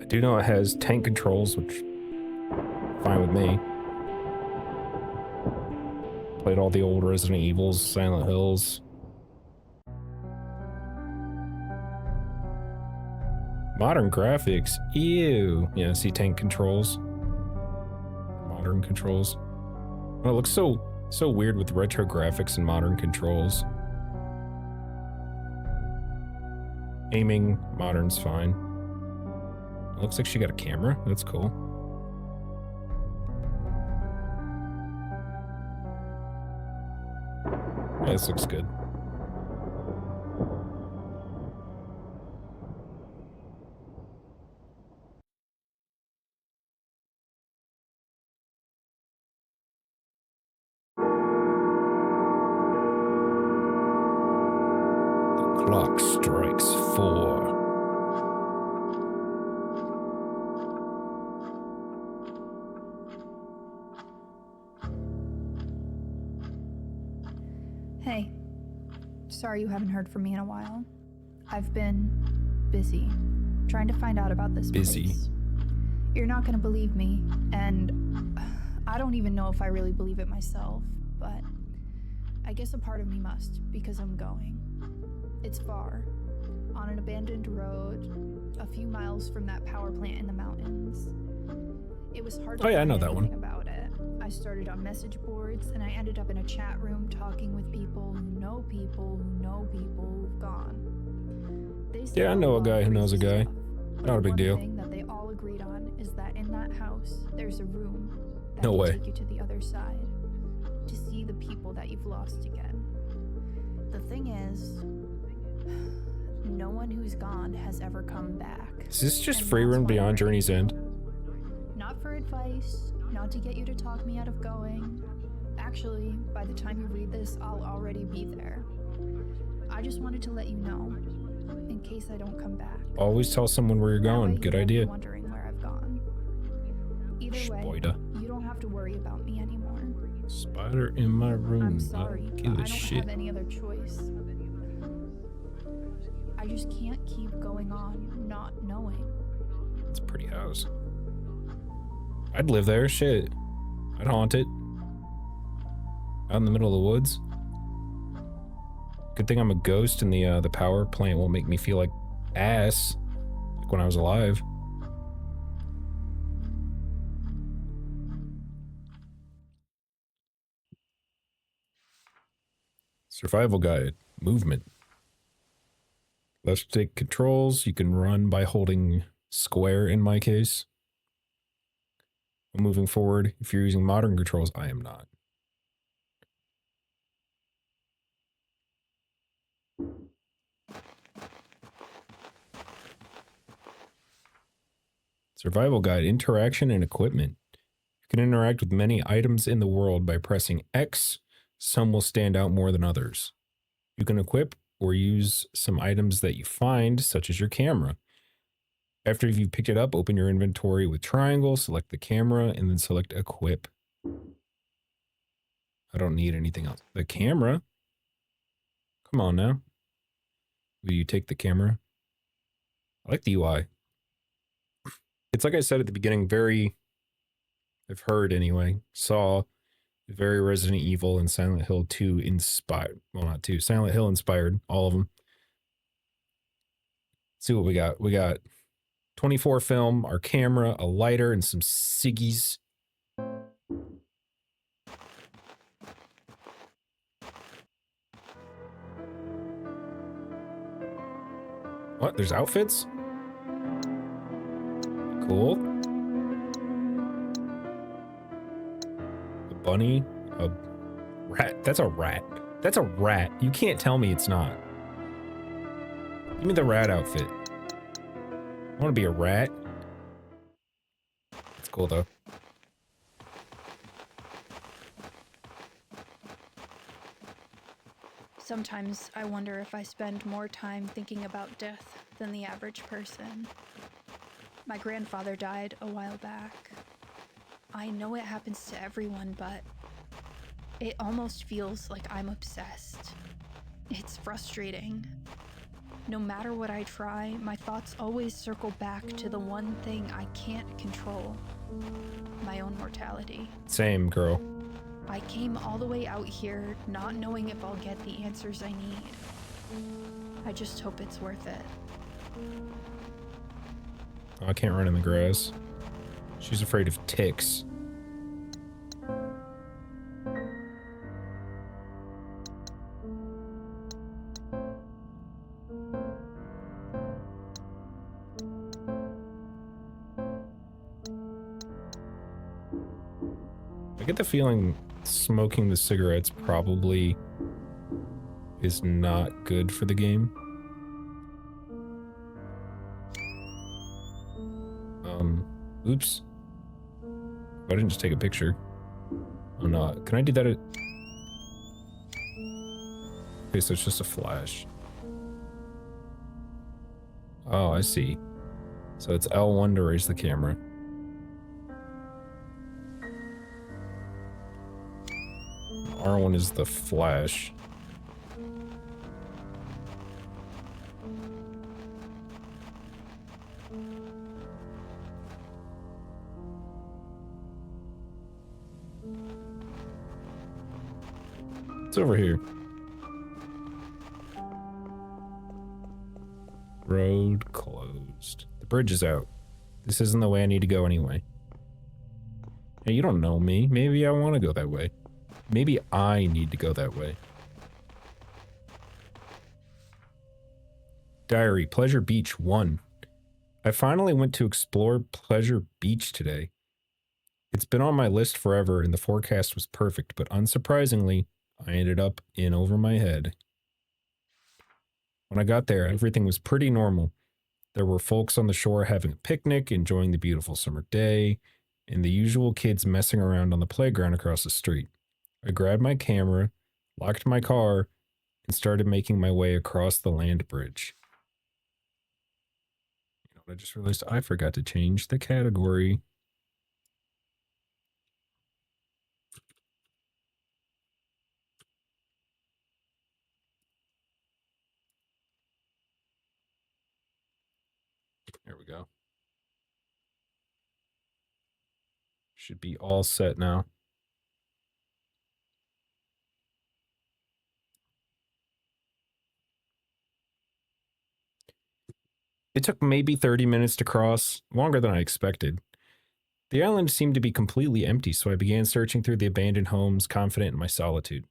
do know it has tank controls, which fine with me. Played all the old Resident Evils, Silent Hills. Modern graphics, ew. Yeah, see tank controls. Modern controls. Well, it looks so weird with retro graphics and modern controls. Aiming, modern's fine. It looks like she got a camera. That's cool. Yeah, this looks good. The clock strikes 4. Hey, sorry you haven't heard from me in a while. I've been busy trying to find out about this place. You're not gonna believe me, and I don't even know if I really believe it myself, but I guess a part of me must, because I'm going. It's far, on an abandoned road, a few miles from that power plant in the mountains. It was hard to I know find that one. anything about it. I started on message boards, and I ended up in a chat room talking with people who know people who know people who've gone. Yeah, I know a guy who knows a guy. Not a big deal. One thing that they all agreed on is that in that house, there's a room that No can way. take you to the other side, to see the people that you've lost again. The thing is, no one who's gone has ever come back. Is this just And free that's run why beyond we're Journey's here. End? Not for advice, not to get you to talk me out of going. Actually, by the time you read this, I'll already be there. I just wanted to let you know, in case I don't come back. Always tell someone where you're That way going. you Good won't be idea. wondering where I've gone. Either way, Spoiler. you don't have to worry about me anymore. Spider in my room. I'm sorry, I don't but give I a don't shit. have any other choice. I just can't keep going on not knowing. It's a pretty house. I'd live there. Shit. I'd haunt it. Out in the middle of the woods. Good thing I'm a ghost and the power plant won't make me feel like ass. Like when I was alive. Survival guide. Movement. Left stick controls. You can run by holding square in my case. Moving forward. If you're using modern controls, I am not. Survival guide, interaction and equipment. You can interact with many items in the world by pressing X. Some will stand out more than others. You can equip or use some items that you find, such as your camera. After you've picked it up, open your inventory with triangle, select the camera, and then select equip. I don't need anything else. The camera? Come on now. Will you take the camera? I like the UI. It's like I said at the beginning, I've heard anyway, saw very Resident Evil and Silent Hill 2 inspired. Well, not 2. Silent Hill inspired, all of them. Let's see what we got. We got 24 film, our camera, a lighter, and some ciggies. What? There's outfits? Cool. A bunny. A rat. That's a rat. That's a rat. You can't tell me it's not. Give me the rat outfit. I want to be a rat. It's cool though. Sometimes I wonder if I spend more time thinking about death than the average person. My grandfather died a while back. I know it happens to everyone, but it almost feels like I'm obsessed. It's frustrating. No matter what I try, my thoughts always circle back to the one thing I can't control. My own mortality. Same, girl. I came all the way out here not knowing if I'll get the answers I need. I just hope it's worth it. Oh, I can't run in the grass. She's afraid of ticks. I get the feeling smoking the cigarettes probably is not good for the game. Oops. I didn't just take a picture. Oh no, can I do that at... Okay, so it's just a flash. Oh, I see. So it's L1 to raise the camera. R1 is the flash. It's over here. Road closed. The bridge is out. This isn't the way I need to go anyway. Hey, you don't know me. Maybe I want to go that way. Maybe I need to go that way. Diary, Pleasure Beach 1. I finally went to explore Pleasure Beach today. It's been on my list forever and the forecast was perfect, but unsurprisingly, I ended up in over my head. When I got there, everything was pretty normal. There were folks on the shore having a picnic, enjoying the beautiful summer day, and the usual kids messing around on the playground across the street. I grabbed my camera, locked my car, and started making my way across the land bridge. You know what I just realized? I forgot to change the category. There we go. Should be all set now. It took maybe 30 minutes to cross, longer than I expected. The island seemed to be completely empty, so I began searching through the abandoned homes, confident in my solitude.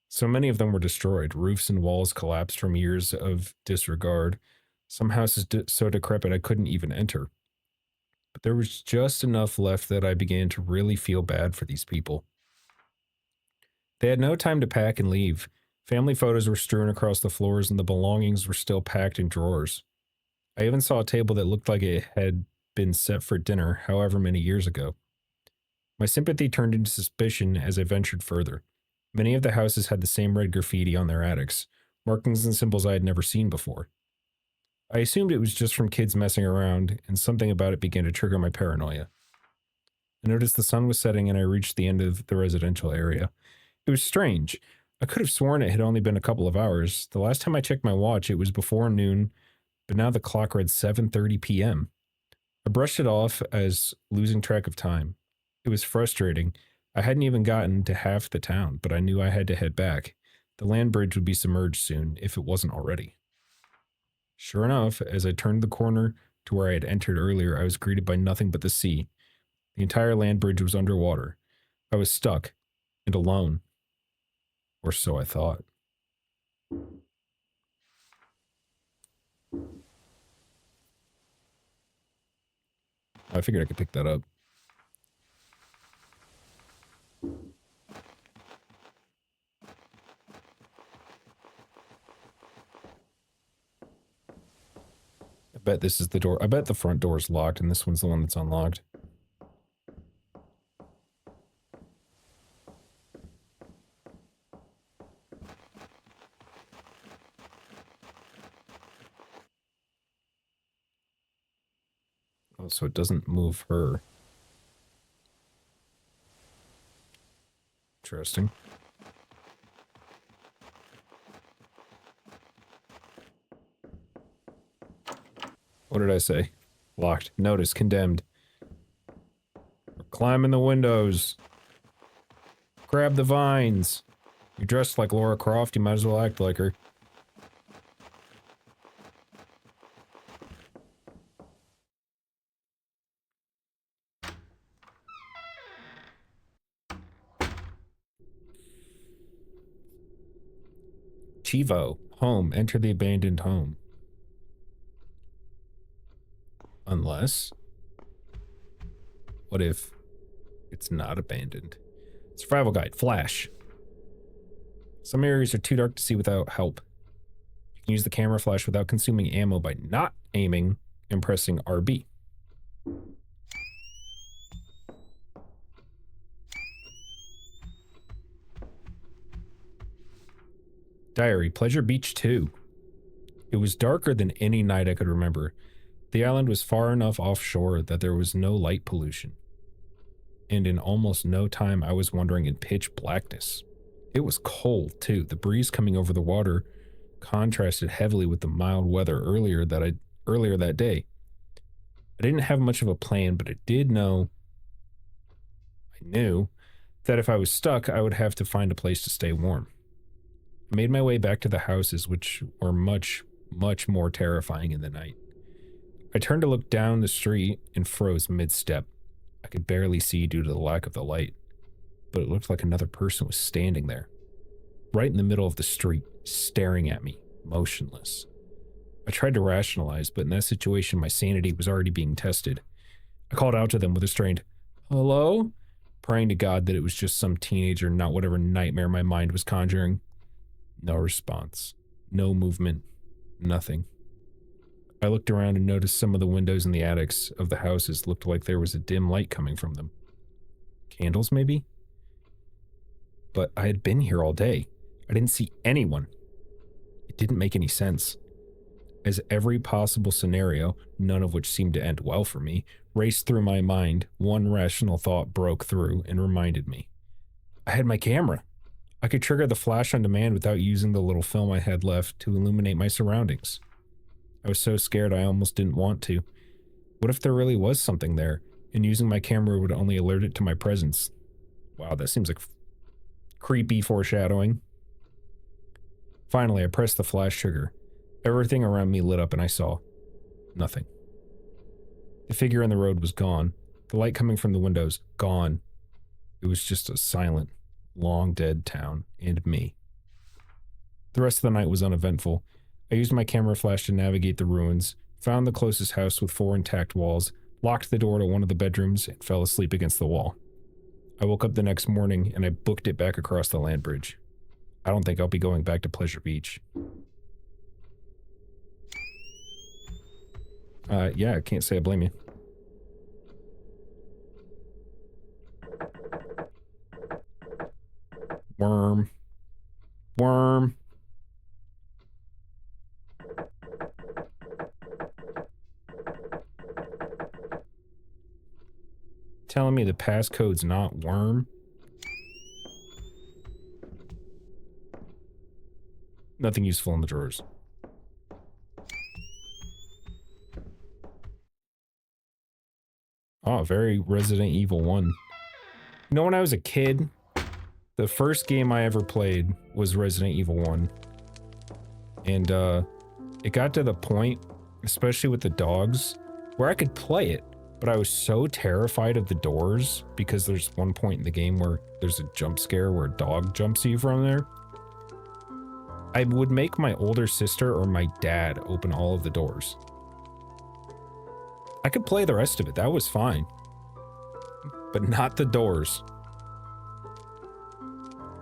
So many of them were destroyed. Roofs and walls collapsed from years of disregard. Some houses so decrepit I couldn't even enter. But there was just enough left that I began to really feel bad for these people. They had no time to pack and leave. Family photos were strewn across the floors and the belongings were still packed in drawers. I even saw a table that looked like it had been set for dinner however many years ago. My sympathy turned into suspicion as I ventured further. Many of the houses had the same red graffiti on their attics, markings and symbols I had never seen before. I assumed it was just from kids messing around, and something about it began to trigger my paranoia. I noticed the sun was setting and I reached the end of the residential area. It was strange. I could have sworn it had only been a couple of hours. The last time I checked my watch, it was before noon, but now the clock read 7:30 p.m. I brushed it off as losing track of time. It was frustrating. I hadn't even gotten to half the town, but I knew I had to head back. The land bridge would be submerged soon, if it wasn't already. Sure enough, as I turned the corner to where I had entered earlier, I was greeted by nothing but the sea. The entire land bridge was underwater. I was stuck and alone. Or so I thought. I figured I could pick that up. I bet this is the door. I bet the front door is locked and this one's the one that's unlocked. Oh, so it doesn't move her. Interesting. What did I say? Locked. Notice. Condemned. We're climbing the windows. Grab the vines. You're dressed like Laura Croft, you might as well act like her. Chivo. Home. Enter the abandoned home. Unless... What if it's not abandoned? Survival guide. Flash. Some areas are too dark to see without help. You can use the camera flash without consuming ammo by not aiming and pressing RB. Diary. Pleasure Beach 2. It was darker than any night I could remember. The island was far enough offshore that there was no light pollution. And in almost no time I was wandering in pitch blackness. It was cold, too. The breeze coming over the water contrasted heavily with the mild weather earlier that day. I didn't have much of a plan, but I knew that if I was stuck, I would have to find a place to stay warm. I made my way back to the houses, which were much, much more terrifying in the night. I turned to look down the street and froze mid-step. I could barely see due to the lack of the light, but it looked like another person was standing there, right in the middle of the street, staring at me, motionless. I tried to rationalize, but in that situation, my sanity was already being tested. I called out to them with a strained, "Hello?" praying to God that it was just some teenager, not whatever nightmare my mind was conjuring. No response. No movement. Nothing. I looked around and noticed some of the windows in the attics of the houses looked like there was a dim light coming from them. Candles, maybe? But I had been here all day. I didn't see anyone. It didn't make any sense. As every possible scenario, none of which seemed to end well for me, raced through my mind, one rational thought broke through and reminded me. I had my camera. I could trigger the flash on demand without using the little film I had left to illuminate my surroundings. I was so scared I almost didn't want to. What if there really was something there, and using my camera would only alert it to my presence? Wow, that seems like creepy foreshadowing. Finally, I pressed the flash trigger. Everything around me lit up and I saw nothing. The figure in the road was gone. The light coming from the windows, gone. It was just a silent, long dead town and me. The rest of the night was uneventful. I used my camera flash to navigate the ruins, found the closest house with 4 intact walls, locked the door to one of the bedrooms, and fell asleep against the wall. I woke up the next morning and I booked it back across the land bridge. I don't think I'll be going back to Pleasure Beach. Yeah, I can't say I blame you. Worm. Worm. Telling me the passcode's not worm? Nothing useful in the drawers. Oh, very Resident Evil 1. You know, when I was a kid, the first game I ever played was Resident Evil 1. And, it got to the point, especially with the dogs, where I could play it, but I was so terrified of the doors, because there's one point in the game where there's a jump scare where a dog jumps you from there. I would make my older sister or my dad open all of the doors. I could play the rest of it, that was fine. But not the doors.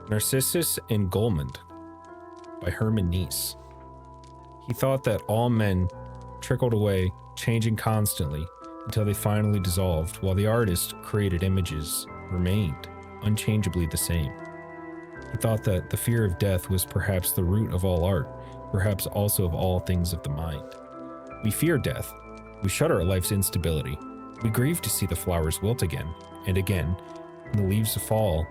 Narcissus and Goldmund by Herman Nies. He thought that all men trickled away, changing constantly, until they finally dissolved, while the artist created images remained unchangeably the same. He thought that the fear of death was perhaps the root of all art, perhaps also of all things of the mind. We fear death. We shudder at life's instability. We grieve to see the flowers wilt again, and the leaves fall.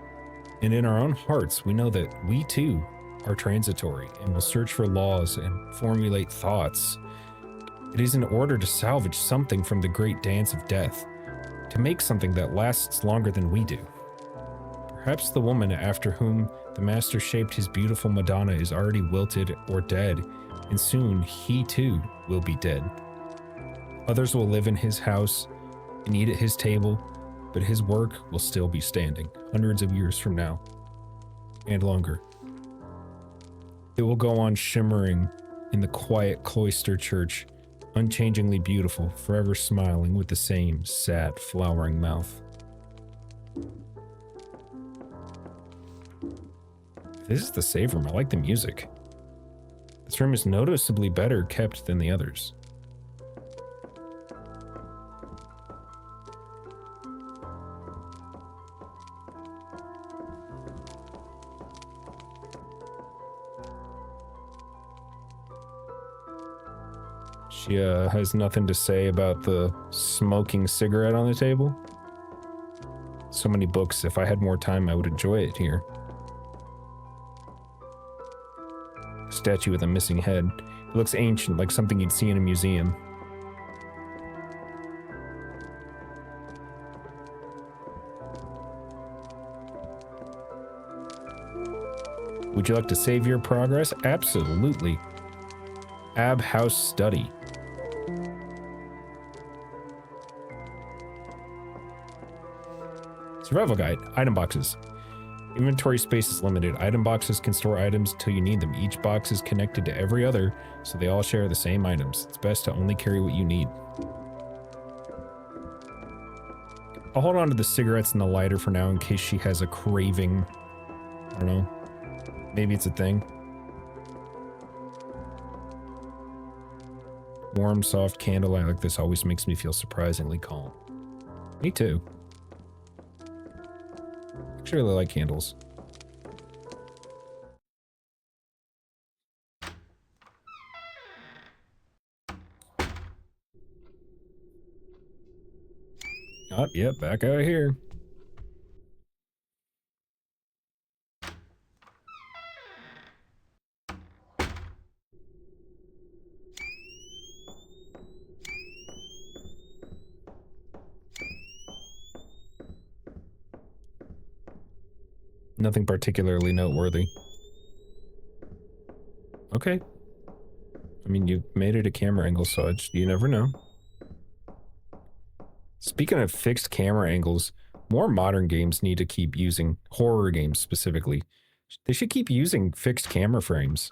And in our own hearts, we know that we too are transitory and will search for laws and formulate thoughts It is in order to salvage something from the great dance of death, to make something that lasts longer than we do. Perhaps the woman after whom the master shaped his beautiful Madonna is already wilted or dead, and soon he too will be dead. Others will live in his house and eat at his table, but his work will still be standing hundreds of years from now, and longer. It will go on shimmering in the quiet cloister church, unchangingly beautiful, forever smiling with the same sad, flowering mouth. This is the save room. I like the music. This room is noticeably better kept than the others. She has nothing to say about the smoking cigarette on the table. So many books. If I had more time, I would enjoy it here. Statue with a missing head. It looks ancient, like something you'd see in a museum. Would you like to save your progress? Absolutely. Ab House Study. Survival Guide. Item boxes. Inventory space is limited. Item boxes can store items till you need them. Each box is connected to every other, so they all share the same items. It's best to only carry what you need. I'll hold on to the cigarettes and the lighter for now in case she has a craving. I don't know. Maybe it's a thing. Warm, soft candlelight like this always makes me feel surprisingly calm. Me too. Actually, I really like candles. Oh, yep, back out here. Nothing particularly noteworthy. Okay. I mean, you made it a camera angle, so you never know. Speaking of fixed camera angles, more modern games need to keep using, horror games specifically, they should keep using fixed camera frames.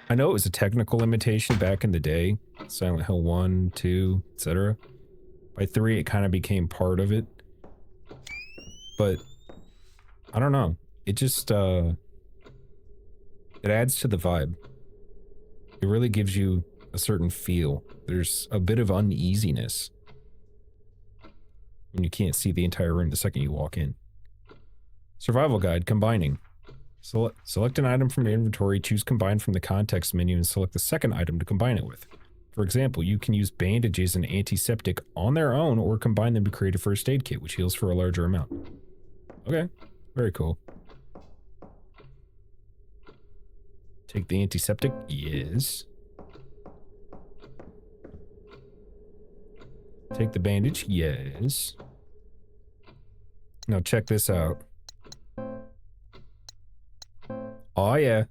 I know it was a technical limitation back in the day, Silent Hill 1, 2, etc. By 3, it kind of became part of it. But I don't know. It just, it adds to the vibe. It really gives you a certain feel. There's a bit of uneasiness when you can't see the entire room the second you walk in. Survival Guide, combining. Select an item from your inventory, choose combine from the context menu, and select the second item to combine it with. For example, you can use bandages and antiseptic on their own or combine them to create a first aid kit, which heals for a larger amount. Okay, very cool. Take the antiseptic? Yes. Take the bandage? Yes. Now check this out. Oh yeah.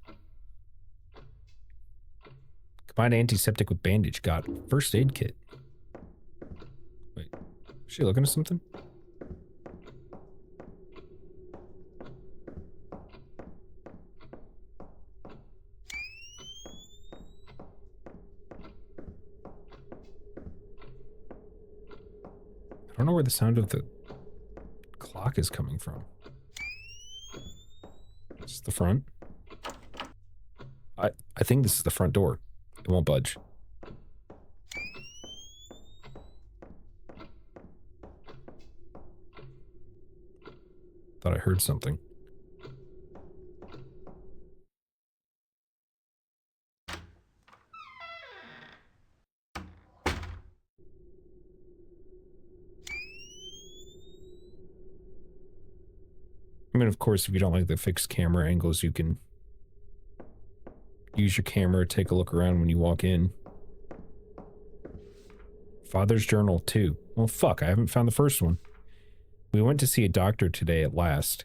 Combine antiseptic with bandage. Got first aid kit. Wait, is she looking at something? I don't know where the sound of the clock is coming from. This is the front. I think this is the front door. It won't budge. Thought I heard something. I mean, of course, if you don't like the fixed camera angles, you can use your camera, take a look around when you walk in. Father's journal, too. Well, fuck, I haven't found the first one. We went to see a doctor today at last.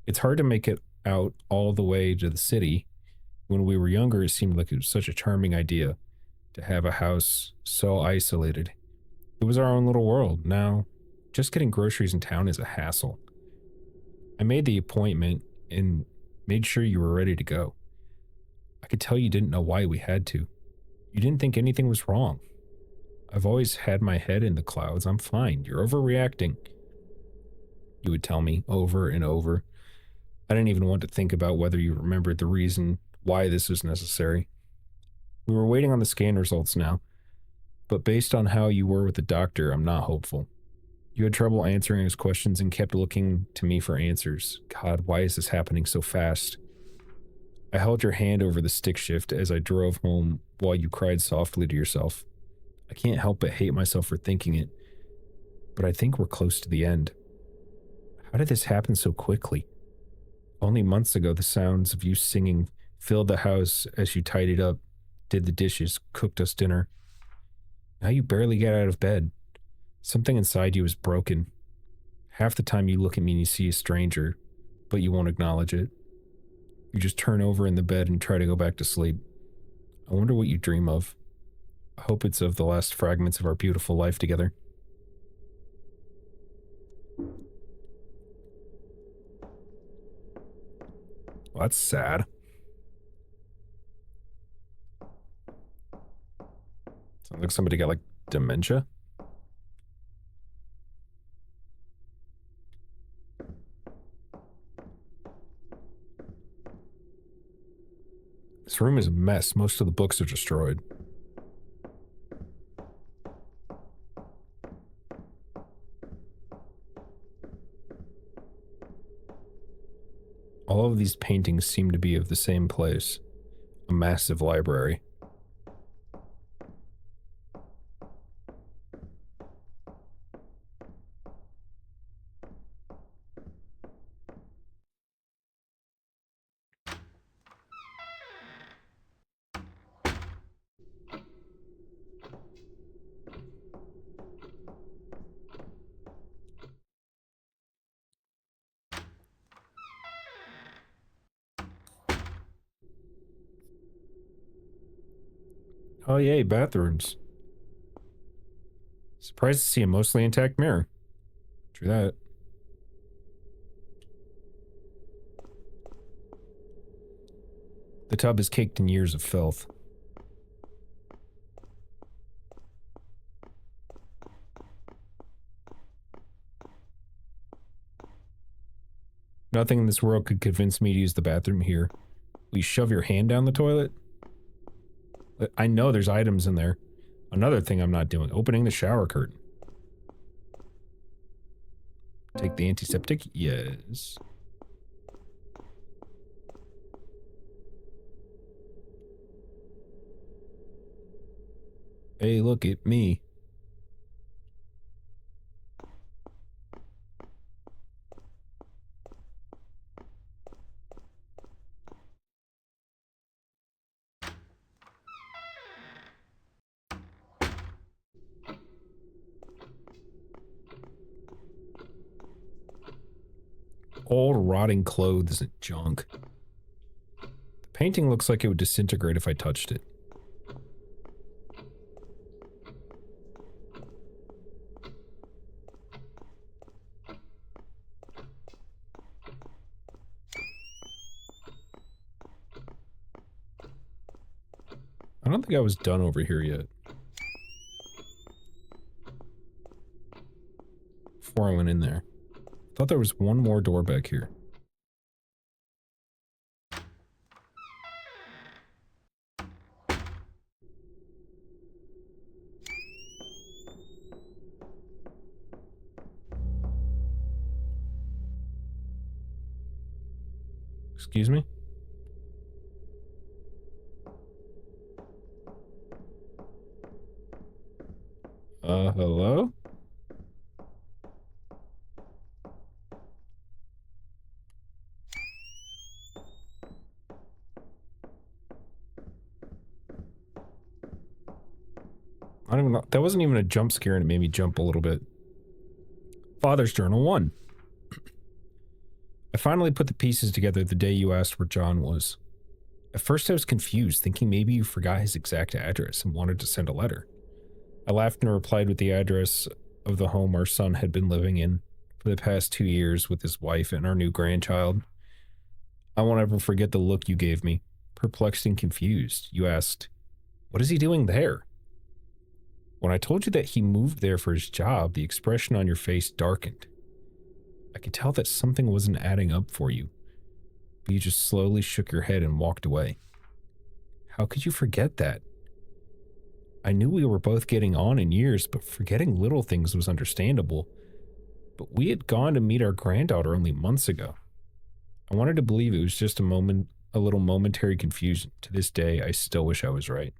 It's hard to make it out all the way to the city. When we were younger, it seemed like it was such a charming idea to have a house so isolated. It was our own little world. Now, just getting groceries in town is a hassle. I made the appointment and made sure you were ready to go. I could tell you didn't know why we had to. You didn't think anything was wrong. I've always had my head in the clouds. I'm fine. You're overreacting. You would tell me over and over. I didn't even want to think about whether you remembered the reason why this was necessary. We were waiting on the scan results now, but based on how you were with the doctor, I'm not hopeful. You had trouble answering his questions and kept looking to me for answers. God, why is this happening so fast? I held your hand over the stick shift as I drove home while you cried softly to yourself. I can't help but hate myself for thinking it, but I think we're close to the end. How did this happen so quickly? Only months ago, the sounds of you singing filled the house as you tidied up, did the dishes, cooked us dinner. Now you barely get out of bed. Something inside you is broken. Half the time you look at me and you see a stranger, but you won't acknowledge it. You just turn over in the bed and try to go back to sleep. I wonder what you dream of. I hope it's of the last fragments of our beautiful life together. Well, that's sad. Sounds like somebody got, like, dementia. This room is a mess. Most of the books are destroyed. All of these paintings seem to be of the same place. A massive library. Oh yay, bathrooms. Surprised to see a mostly intact mirror. True that. The tub is caked in years of filth. Nothing in this world could convince me to use the bathroom here. Will you shove your hand down the toilet? I know there's items in there. Another thing I'm not doing, opening the shower curtain. Take the antiseptic? Yes. Hey, look at me. Old rotting clothes and junk. The painting looks like it would disintegrate if I touched it. I don't think I was done over here yet. Before I went in there. I thought there was one more door back here. Excuse me? Hello? I don't even know. That wasn't even a jump scare and it made me jump a little bit. Father's Journal 1. I finally put the pieces together the day you asked where John was. At first I was confused, thinking maybe you forgot his exact address and wanted to send a letter. I laughed and replied with the address of the home our son had been living in for the past 2 years with his wife and our new grandchild. I won't ever forget the look you gave me. Perplexed and confused, you asked, "What is he doing there?" When I told you that he moved there for his job, the expression on your face darkened. I could tell that something wasn't adding up for you, but you just slowly shook your head and walked away. How could you forget that? I knew we were both getting on in years, but forgetting little things was understandable. But we had gone to meet our granddaughter only months ago. I wanted to believe it was just a little momentary confusion. To this day, I still wish I was right.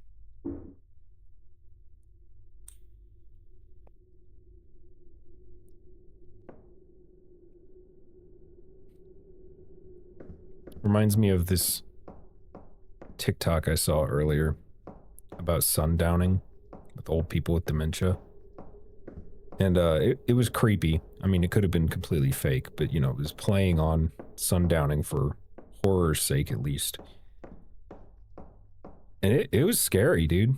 Reminds me of this TikTok I saw earlier about sundowning with old people with dementia. And it was creepy. I mean, it could have been completely fake, but, you know, it was playing on sundowning for horror's sake, at least. And it was scary, dude.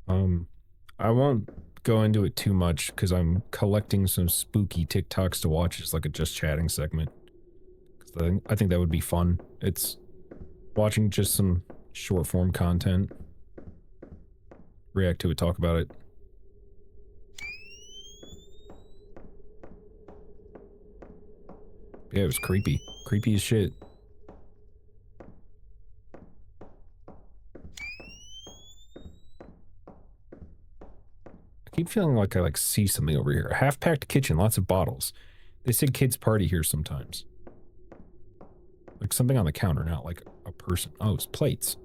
I won't go into it too much because I'm collecting some spooky TikToks to watch as like a just chatting segment. I think that would be fun. It's watching just some short form content. React to it, talk about it. Yeah, it was creepy. Creepy as shit. I keep feeling like I see something over here. A half-packed kitchen, lots of bottles. They said kids party here sometimes. Like something on the counter, not like a person. Oh, it's plates.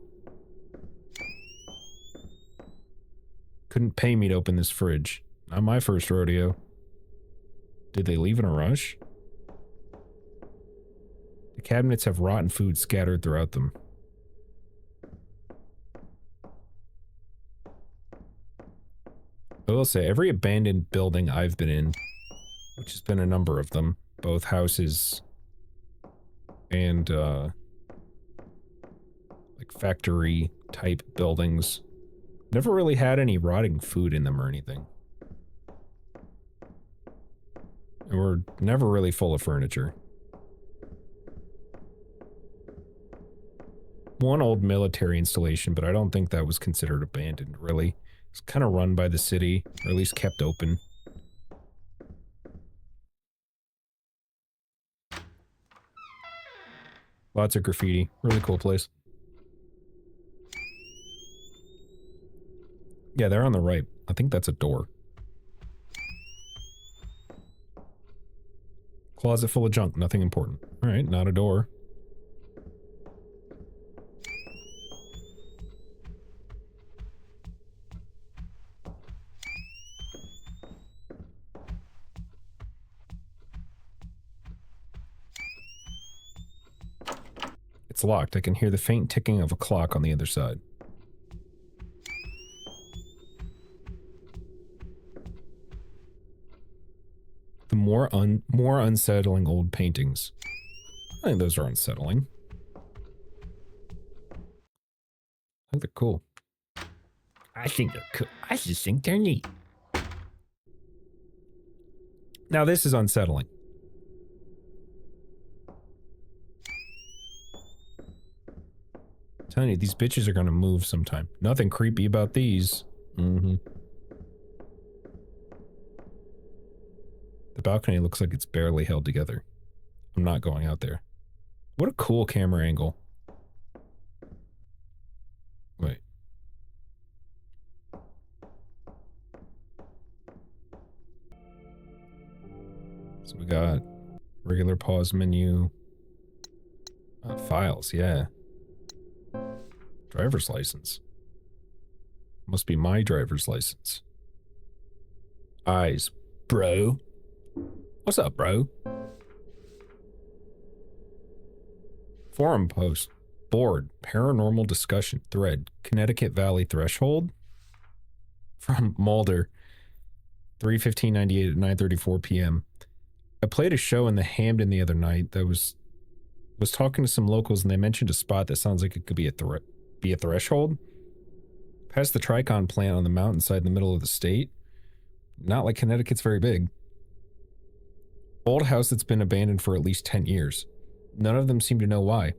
Couldn't pay me to open this fridge. Not my first rodeo. Did they leave in a rush? The cabinets have rotten food scattered throughout them. I will say, every abandoned building I've been in, which has been a number of them, both houses and, like factory type buildings, never really had any rotting food in them or anything. And we're never really full of furniture. One old military installation, but I don't think that was considered abandoned, really. It's kind of run by the city, or at least kept open. Lots of graffiti. Really cool place. Yeah, they're on the right. I think that's a door. Closet full of junk. Nothing important. Alright, not a door. It's locked. I can hear the faint ticking of a clock on the other side. The more unsettling old paintings. I think those are unsettling. I think they're cool. I think they're cool. I just think they're neat. Now this is unsettling. I'm telling you, these bitches are gonna move sometime. Nothing creepy about these. The balcony looks like it's barely held together. I'm not going out there. What a cool camera angle. Wait. So we got regular pause menu. Files, yeah. Driver's license. Must be my driver's license. Eyes, bro. What's up, bro? Forum post. Board. Paranormal discussion thread. Connecticut Valley threshold. from Mulder. 3:15:98 at 9:34 p.m. I played a show in the Hampden the other night that was talking to some locals, and they mentioned a spot that sounds like it could be a threshold. Past the Tricon plant on the mountainside in the middle of the state. Not like Connecticut's very big. Old house that's been abandoned for at least 10 years. None of them seem to know why.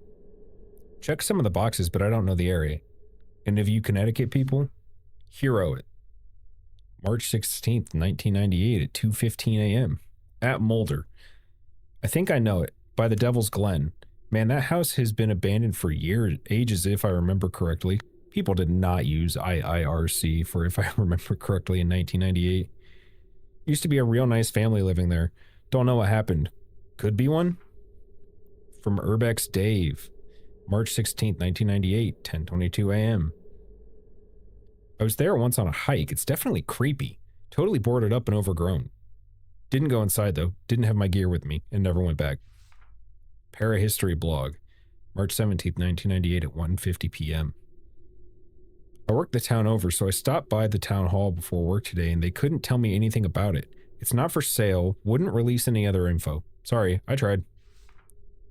Check some of the boxes, but I don't know the area. And if you Connecticut people, hero it. March 16th, 1998 at 2:15 a.m. At Mulder. I think I know it. By the Devil's Glen. Man, that house has been abandoned for years, ages if I remember correctly. People did not use IIRC for if I remember correctly in 1998. Used to be a real nice family living there. Don't know what happened. Could be one? From Urbex Dave. March 16th, 1998, 10:22 a.m. I was there once on a hike. It's definitely creepy. Totally boarded up and overgrown. Didn't go inside though. Didn't have my gear with me and never went back. Parahistory blog. March 17th, 1998 at 1:50 p.m. I worked the town over, so I stopped by the town hall before work today and they couldn't tell me anything about it. It's not for sale. Wouldn't release any other info. Sorry, I tried.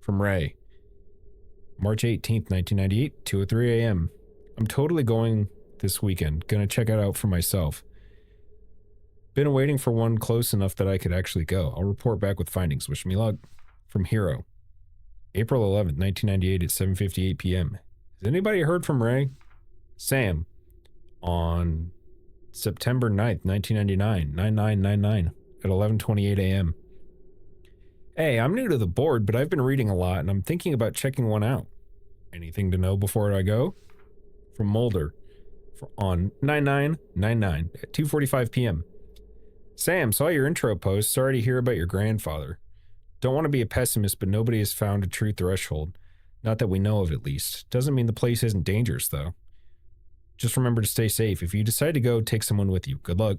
From Ray. March 18th, 1998, 2:03 a.m. I'm totally going this weekend. Gonna check it out for myself. Been waiting for one close enough that I could actually go. I'll report back with findings. Wish me luck. From Hero. April 11th, 1998 at 7:58 p.m. Has anybody heard from Ray? Sam. On September 9th, 1999, 9999 at 11:28 a.m. Hey, I'm new to the board, but I've been reading a lot and I'm thinking about checking one out. Anything to know before I go? From Mulder. On 9999 at 2:45 p.m. Sam, saw your intro post. Sorry to hear about your grandfather. Don't want to be a pessimist, but nobody has found a true threshold. Not that we know of, at least. Doesn't mean the place isn't dangerous, though. Just remember to stay safe. If you decide to go, take someone with you. Good luck.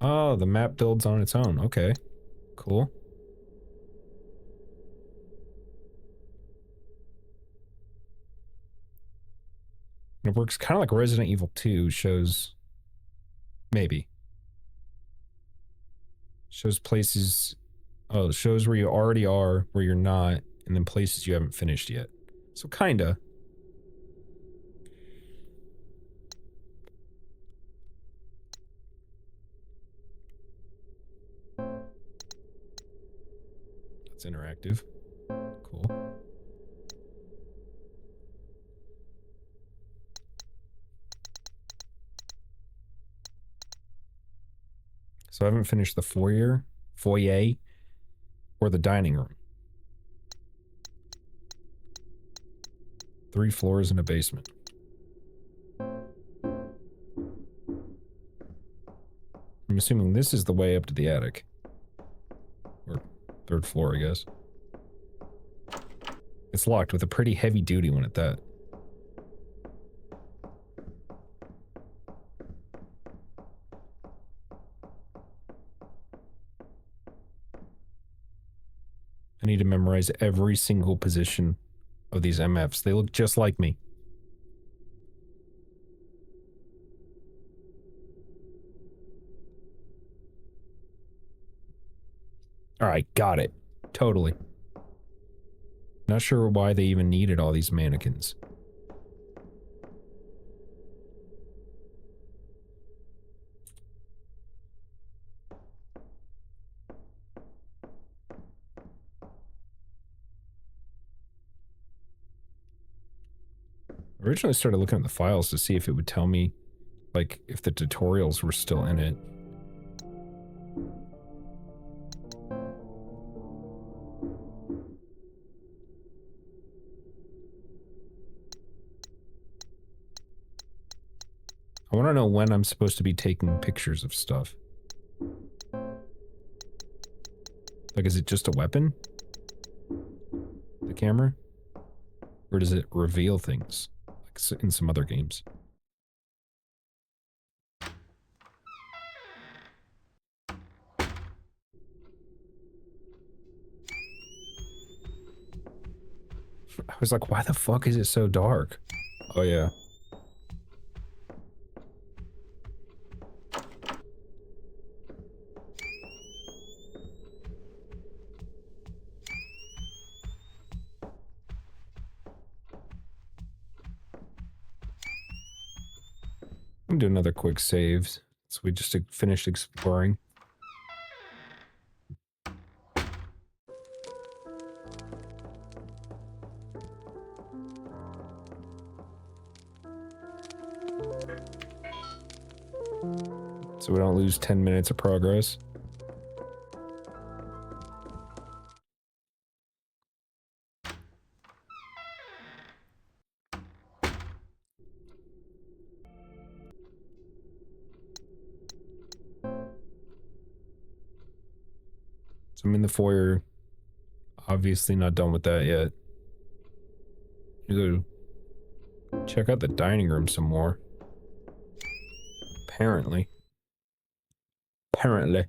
Oh, the map builds on its own. Okay. Cool. And it works kind of like Resident Evil 2 shows... Maybe. Shows places... Oh, it shows where you already are, where you're not, and then places you haven't finished yet. So kinda. That's interactive. Cool. So I haven't finished the foyer, or the dining room. 3 floors and a basement. I'm assuming this is the way up to the attic. Or 3rd floor, I guess. It's locked with a pretty heavy-duty one at that. I need to memorize every single position of these MFs. They look just like me. Alright, got it. Totally. Not sure why they even needed all these mannequins. I originally started looking at the files to see if it would tell me, like, if the tutorials were still in it. I want to know when I'm supposed to be taking pictures of stuff. Like, is it just a weapon? The camera? Or does it reveal things? Like in some other games. I was like, why the fuck is it so dark? Oh yeah. I'm gonna do another quick save. So we just finished exploring. So we don't lose 10 minutes of progress. So I'm in the foyer. Obviously not done with that yet. You go check out the dining room some more. Apparently. Apparently.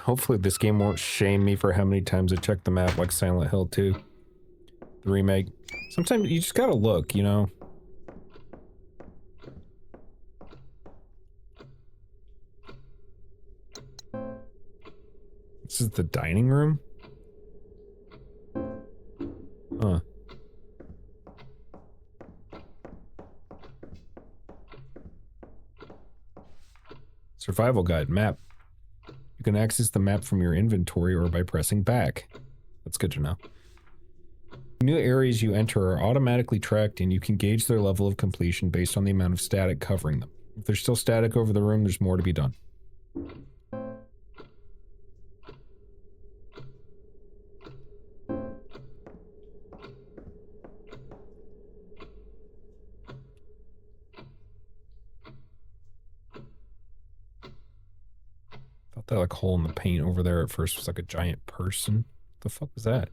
Hopefully this game won't shame me for how many times I checked the map like Silent Hill 2. The remake. Sometimes you just gotta look, you know? This is the dining room? Huh. Survival guide map. You can access the map from your inventory or by pressing back. That's good to know. New areas you enter are automatically tracked and you can gauge their level of completion based on the amount of static covering them. If there's still static over the room, there's more to be done. Thought that like hole in the paint over there at first was like a giant person. What the fuck was that?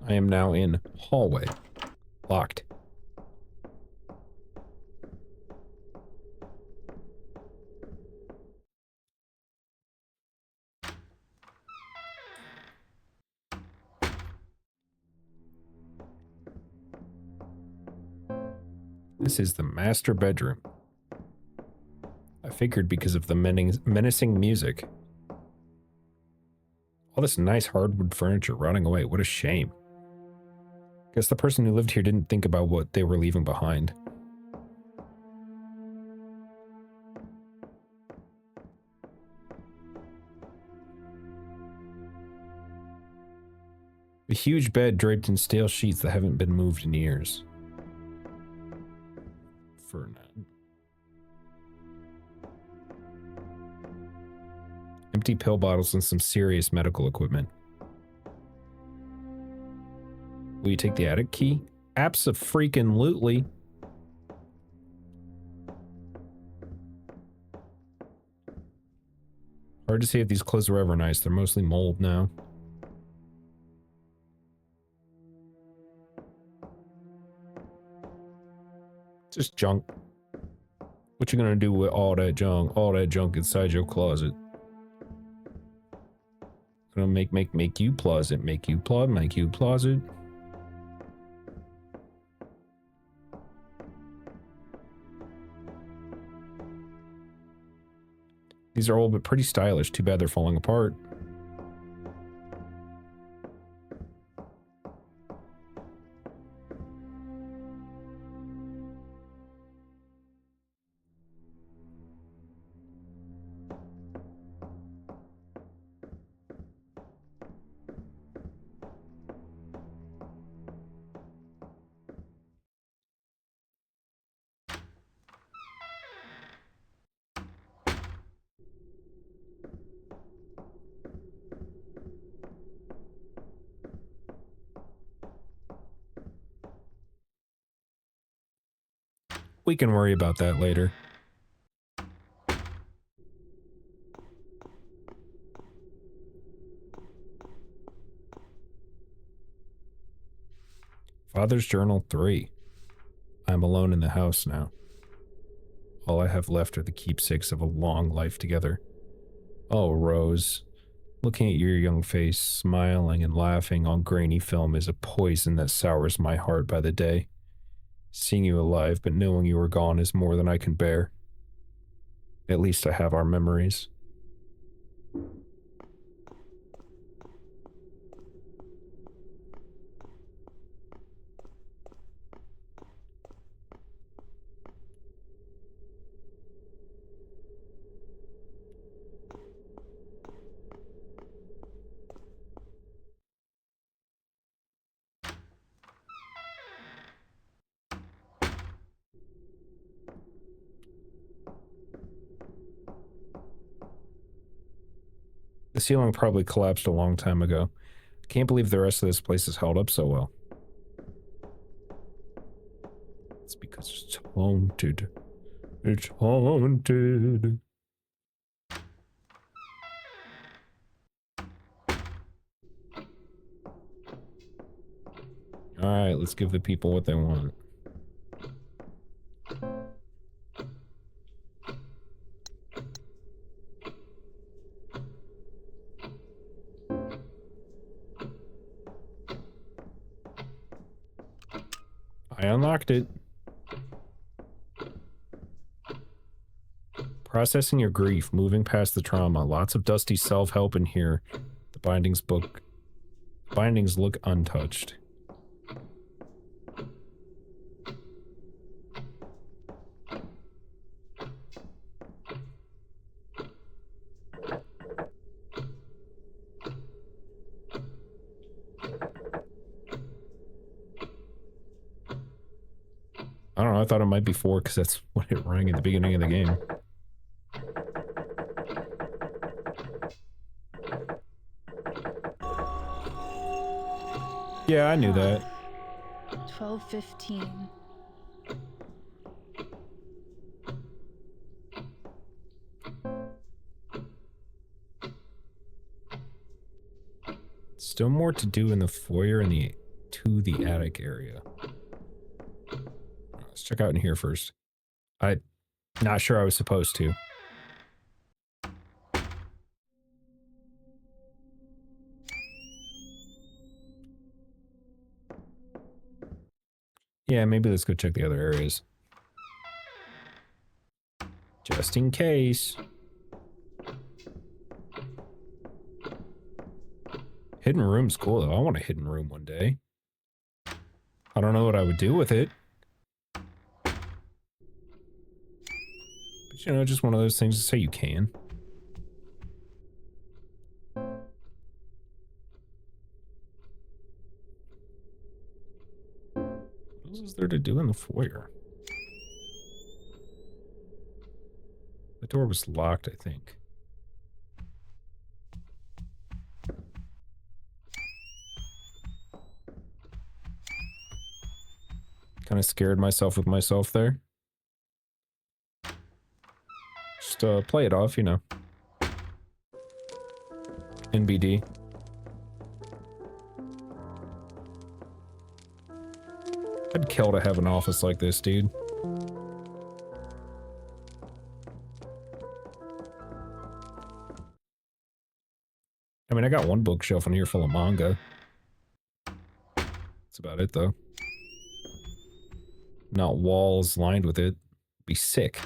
I am now in hallway. Locked. This is the master bedroom. I figured because of the menacing music. All this nice hardwood furniture rotting away. What a shame. Guess the person who lived here didn't think about what they were leaving behind. A huge bed draped in stale sheets that haven't been moved in years. For now. Empty pill bottles and some serious medical equipment. Will you take the attic key? Abso-freaking-lutely. Hard to say if these clothes were ever nice. They're mostly mold now. Just junk. What you gonna do with all that junk? All that junk inside your closet? Gonna make you closet. Make you closet. These are old but pretty stylish. Too bad they're falling apart. We can worry about that later. Father's Journal 3. I'm alone in the house now. All I have left are the keepsakes of a long life together. Oh, Rose. Looking at your young face, smiling and laughing on grainy film is a poison that sours my heart by the day. Seeing you alive, but knowing you are gone is more than I can bear. At least I have our memories. The ceiling probably collapsed a long time ago. I can't believe the rest of this place has held up so well. It's because it's haunted. It's haunted. Alright, let's give the people what they want. I unlocked it. Processing your grief, moving past the trauma. Lots of dusty self-help in here. The bindings look untouched. I don't know, I thought it might be 4 because that's what it rang at the beginning of the game. Yeah, I knew that. 12:15. Still more to do in the foyer and the attic area. Let's check out in here first. I'm not sure I was supposed to. Yeah, maybe let's go check the other areas. Just in case. Hidden room's cool though. I want a hidden room one day. I don't know what I would do with it. But you know, just one of those things to say you can. What else is there to do in the foyer? The door was locked, I think. Kind of scared myself with myself there. Just play it off, you know. NBD. I'd kill to have an office like this, dude. I mean, I got one bookshelf in here full of manga. That's about it, though. Not walls lined with it. Be sick.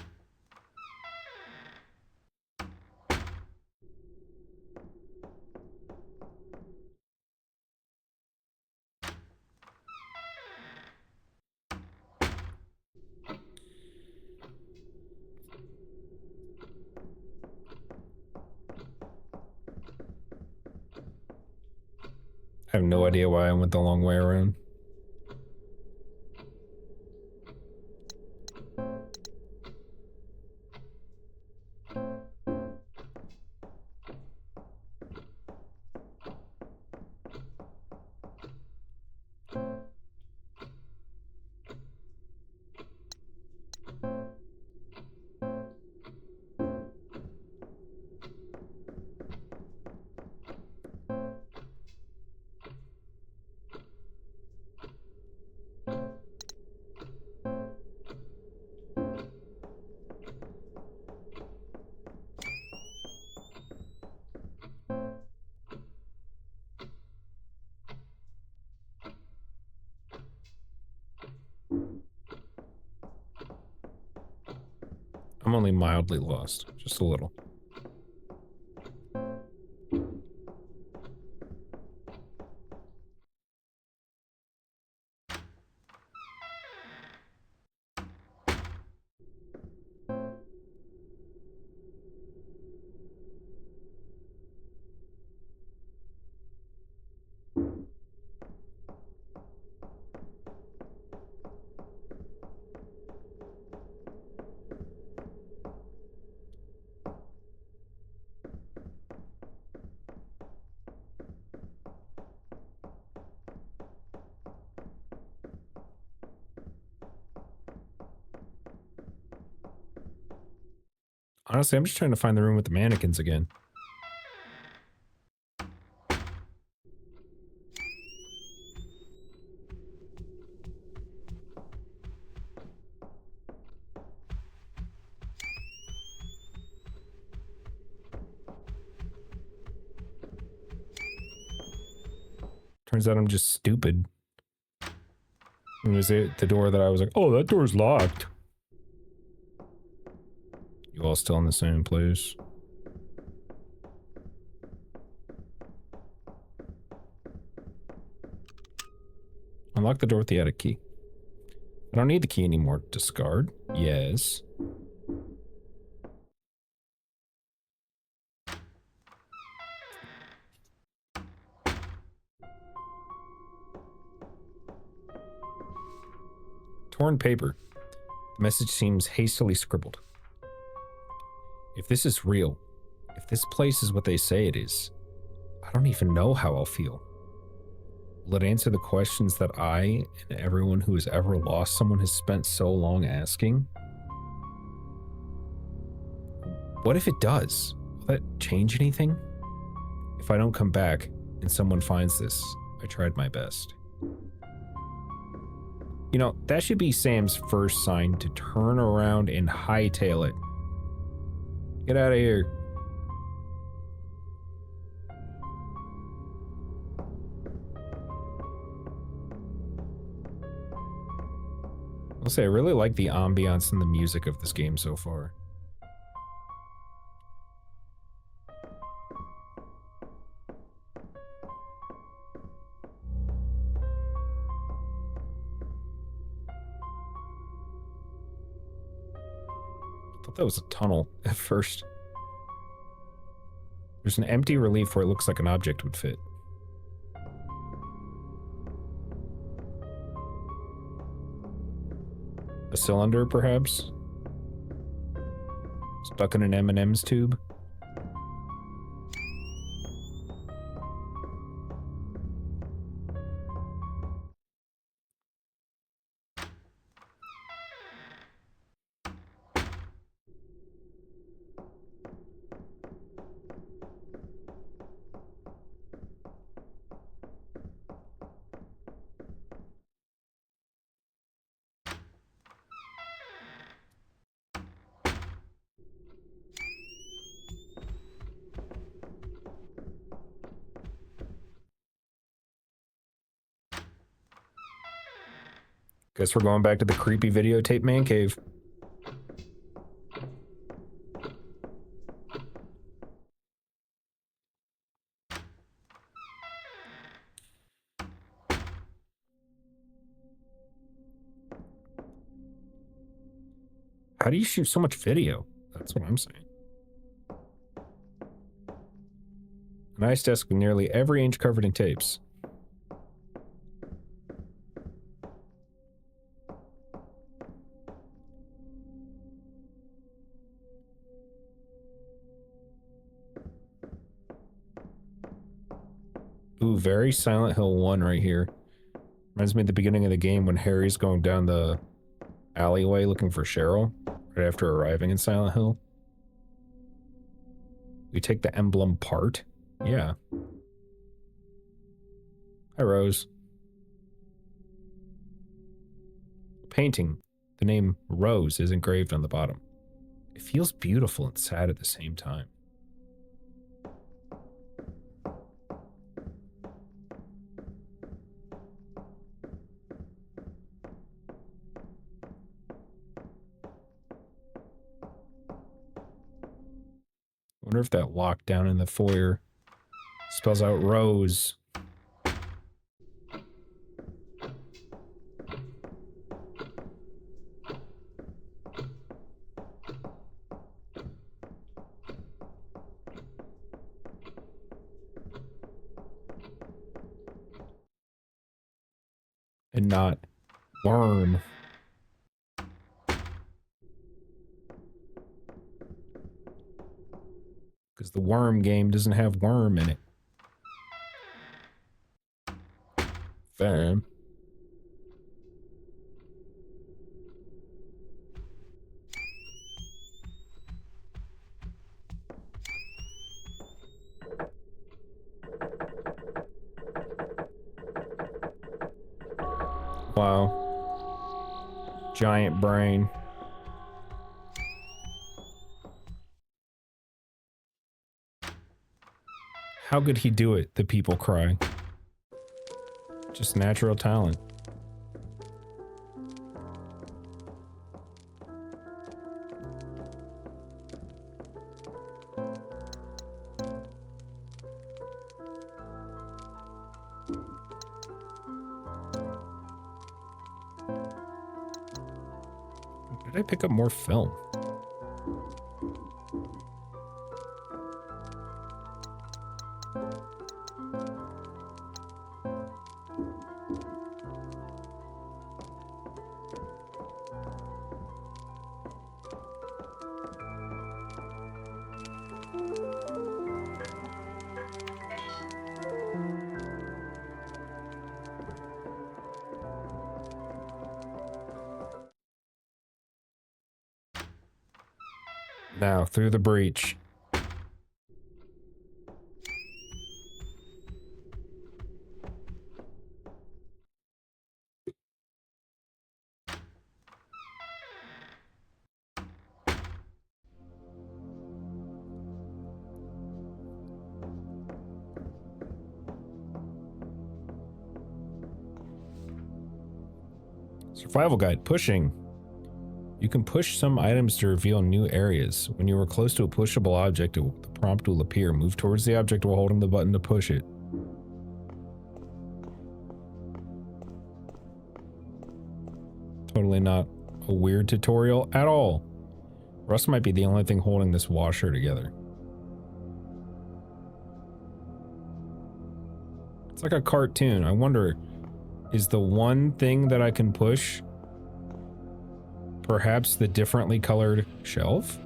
I have no idea why I went the long way around. I'm only mildly lost. Just a little. Honestly, I'm just trying to find the room with the mannequins again. Turns out I'm just stupid. It was the door that I was like, oh, that door's locked. You all still in the same place? Unlock the door with the attic key. I don't need the key anymore. Discard? Yes. Torn paper. The message seems hastily scribbled. If this is real, if this place is what they say it is, I don't even know how I'll feel. Will it answer the questions that I and everyone who has ever lost someone has spent so long asking? What if it does? Will that change anything? If I don't come back and someone finds this, I tried my best. You know, that should be Sam's first sign to turn around and hightail it. Get out of here. I'll say I really like the ambiance and the music of this game so far. I thought that was a tunnel at first. There's an empty relief where it looks like an object would fit. A cylinder, perhaps? Stuck in an M&M's tube? Guess we're going back to the creepy videotape man cave. How do you shoot so much video? That's what I'm saying. A nice desk with nearly every inch covered in tapes. Ooh, very Silent Hill 1 right here. Reminds me of the beginning of the game when Harry's going down the alleyway looking for Cheryl, right after arriving in Silent Hill. We take the emblem part? Yeah. Hi, Rose. Painting. The name Rose is engraved on the bottom. It feels beautiful and sad at the same time. Wonder if that lock down in the foyer spells out Rose. And not worm. Because the worm game doesn't have worm in it. Fam. Wow. Giant brain. How could he do it? The people cry. Just natural talent. Did I pick up more film? Now, through the breach. Survival guide, pushing. You can push some items to reveal new areas. When you are close to a pushable object, the prompt will appear. Move towards the object while holding the button to push it. Totally not a weird tutorial at all. Rust might be the only thing holding this washer together. It's like a cartoon. I wonder, is the one thing that I can push perhaps the differently colored shelf?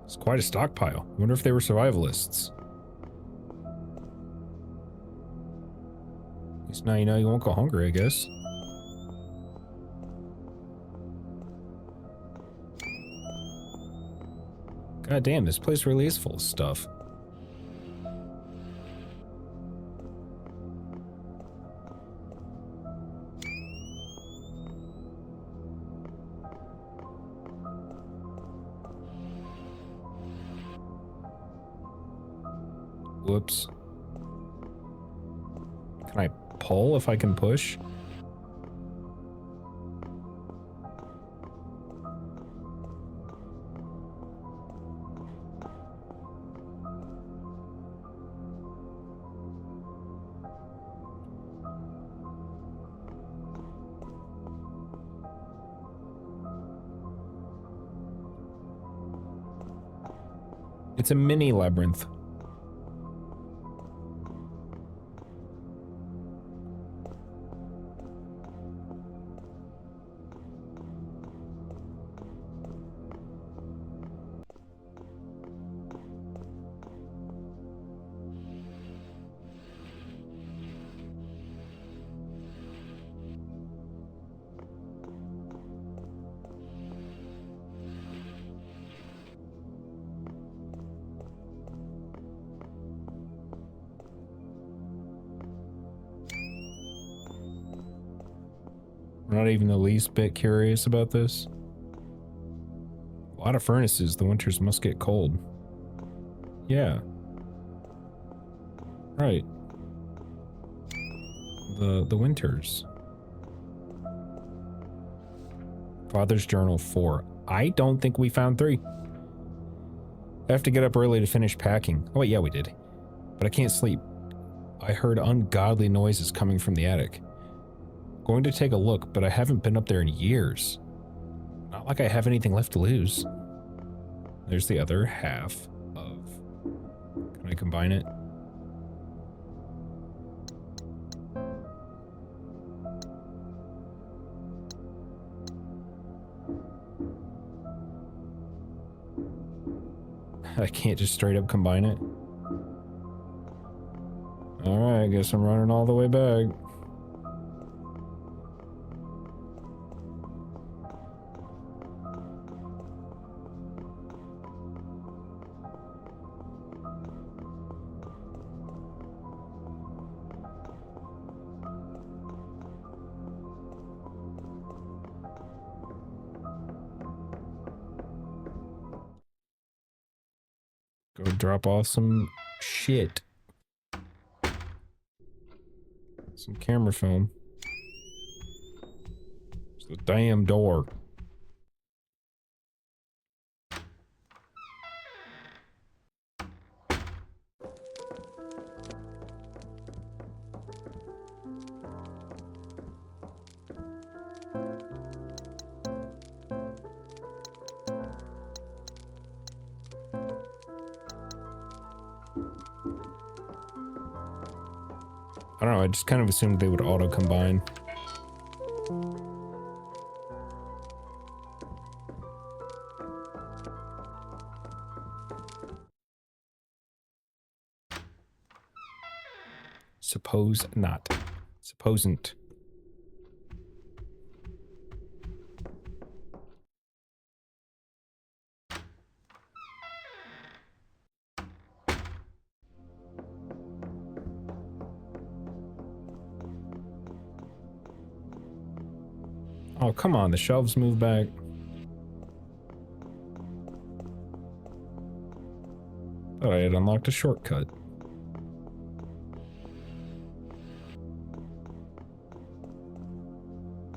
It's quite a stockpile. I wonder if they were survivalists. At least now you know you won't go hungry, I guess. God damn, this place really is full of stuff. Whoops. Can I pull if I can push? It's a mini labyrinth. I'm not even the least bit curious about this. A lot of furnaces. The winters must get cold. Yeah. Right. The winters. Father's Journal 4. I don't think we found 3. I have to get up early to finish packing. Oh wait, yeah we did. But I can't sleep. I heard ungodly noises coming from the attic. Going to take a look, but I haven't been up there in years. Not like I have anything left to lose. There's the other half of... Can I combine it? I can't just straight up combine it. Alright, I guess I'm running all the way back. Go drop off some shit. Some camera film. It's the damn door. I don't know, I just kind of assumed they would auto-combine. Suppose not. Supposn't. Oh, come on, the shelves move back. Thought I had unlocked a shortcut.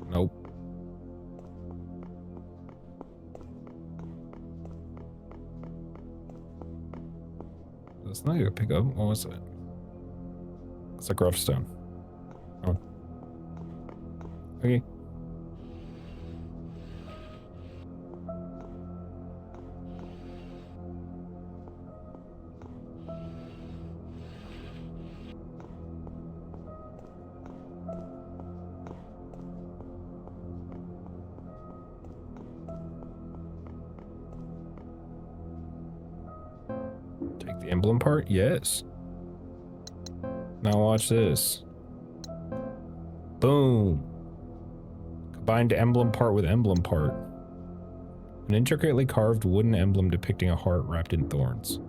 Nope. That's not a pick up. What was it? It's like rough stone. Oh. Okay. Take the emblem part? Yes. Now watch this. Boom. Combined emblem part with emblem part. An intricately carved wooden emblem depicting a heart wrapped in thorns.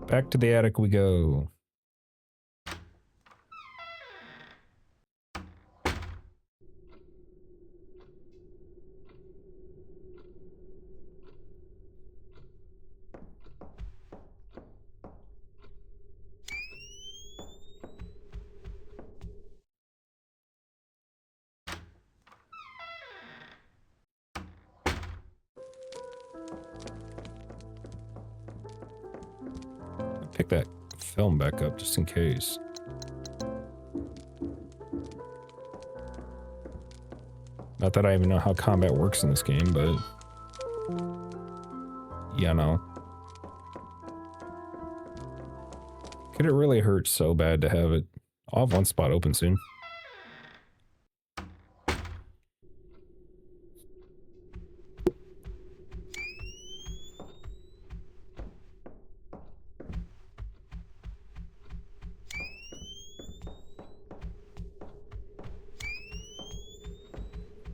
Back to the attic we go. Pick that film back up just in case. Not that I even know how combat works in this game, but yeah, no. Could it really hurt so bad to have it? I'll have one spot open soon.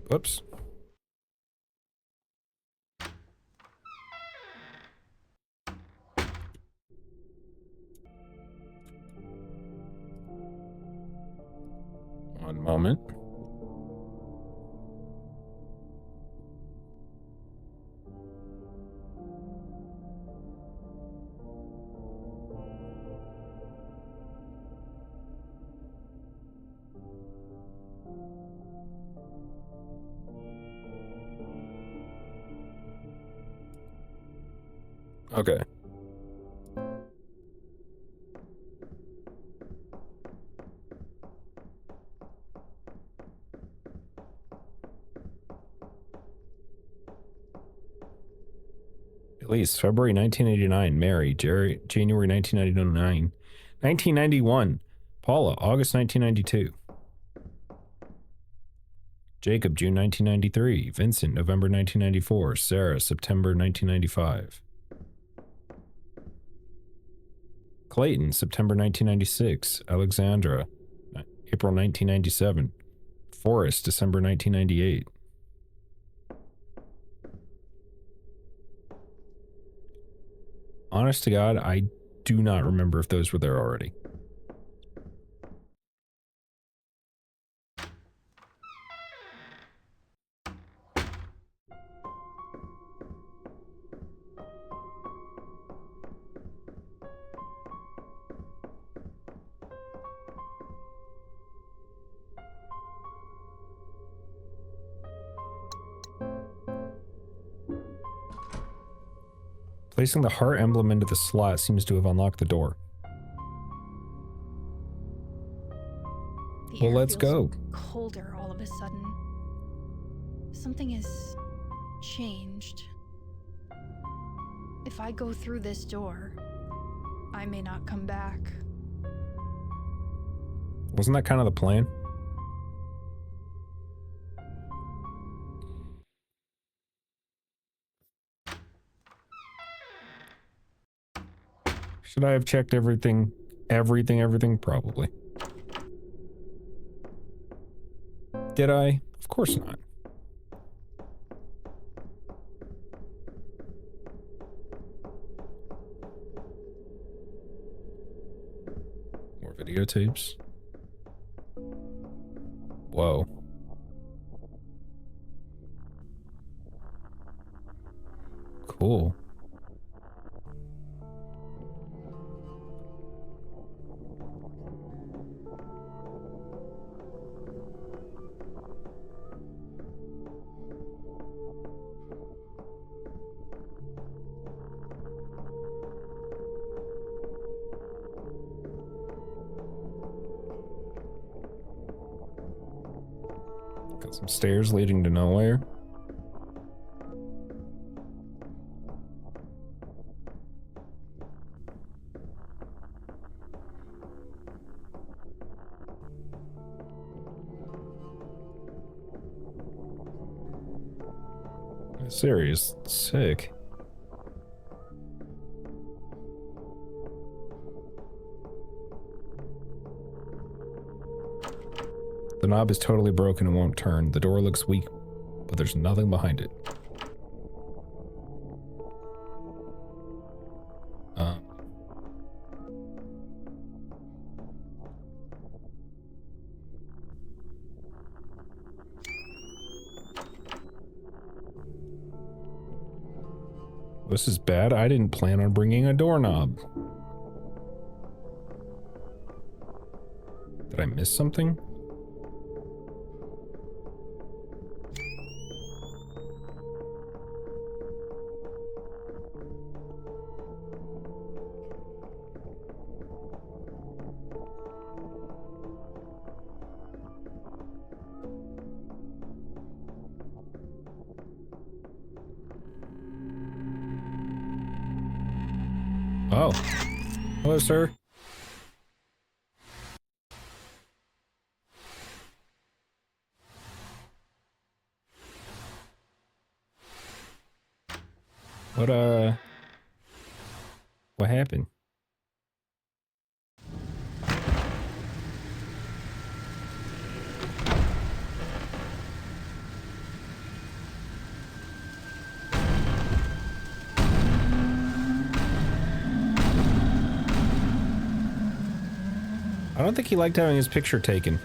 Whoops. settlement. Okay. Release February 1989. Mary, January 1999. 1991. Paula, August 1992. Jacob, June 1993. Vincent, November 1994. Sarah, September 1995. Clayton, September 1996. Alexandra, April 1997. Forrest, December 1998. Honest to God, I do not remember if those were there already. Placing the heart emblem into the slot seems to have unlocked the door. Well, let's go. Colder all of a sudden. Something has changed. If I go through this door, I may not come back. Wasn't that kind of the plan? Should I have checked everything? Everything? Probably. Did I? Of course not. More videotapes. Whoa. Cool. Got some stairs leading to nowhere. Serious, sick. The knob is totally broken and won't turn. The door looks weak, but there's nothing behind it. This is bad. I didn't plan on bringing a doorknob. Did I miss something? Oh. Hello, sir. What happened? I don't think he liked having his picture taken.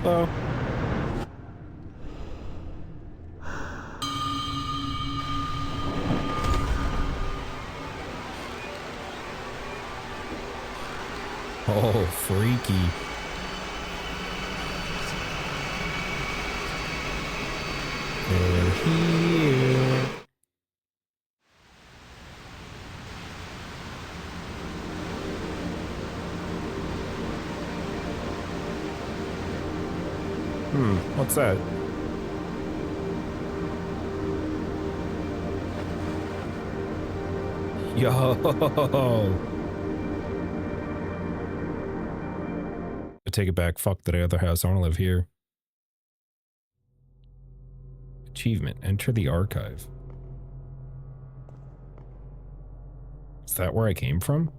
Oh. Oh, freaky. They're here. What's that? Yo! I take it back. Fuck the other house. I want to live here. Achievement. Enter the archive. Is that where I came from?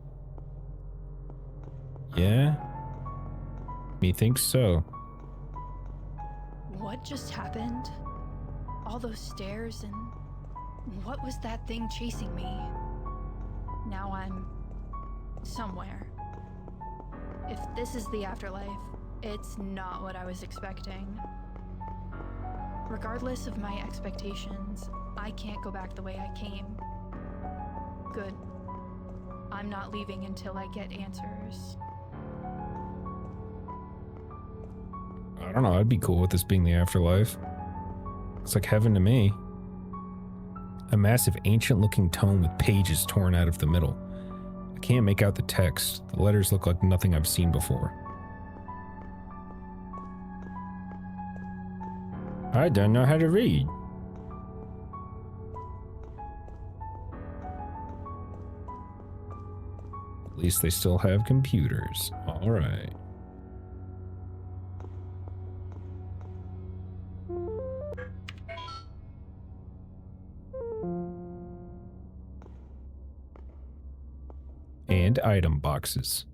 Yeah? Methinks so. What just happened? All those stairs and what was that thing chasing me? Now I'm somewhere. If this is the afterlife, it's not what I was expecting. Regardless of my expectations, I can't go back the way I came. Good. I'm not leaving until I get answers. I don't know. I'd be cool with this being the afterlife. Looks like heaven to me. A massive ancient-looking tome with pages torn out of the middle. I can't make out the text. The letters look like nothing I've seen before. I don't know how to read. At least they still have computers. All right. And item boxes.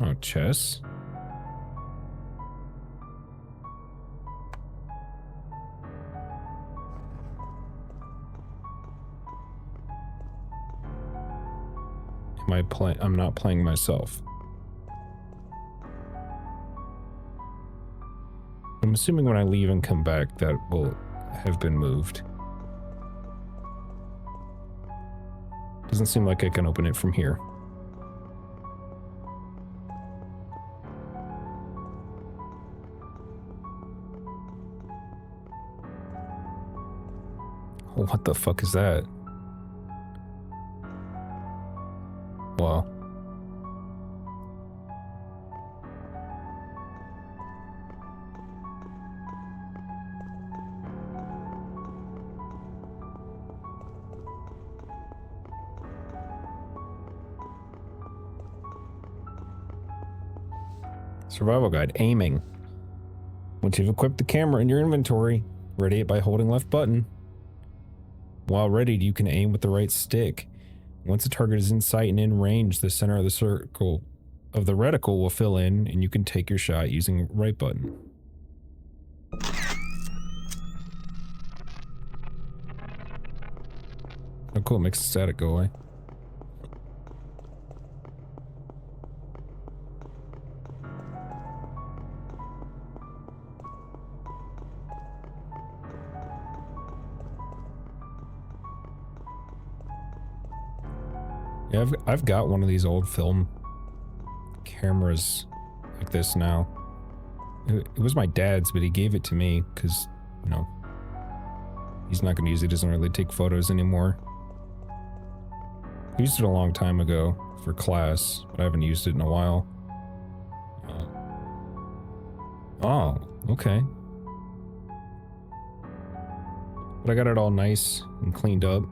Oh, chess. I'm not playing myself. I'm assuming when I leave and come back, that will have been moved. Doesn't seem like I can open it from here. Oh, what the fuck is that? Wow. Survival guide. Aiming. Once you've equipped the camera in your inventory, ready it by holding left button. While readied, you can aim with the right stick. Once a target is in sight and in range, the center of the circle of the reticle will fill in, and you can take your shot using the right button. Oh cool, makes the static go away. Yeah, I've got one of these old film cameras like this now. It was my dad's, but he gave it to me because, you know, he's not going to use it. He doesn't really take photos anymore. I used it a long time ago for class, but I haven't used it in a while. Oh, okay. But I got it all nice and cleaned up.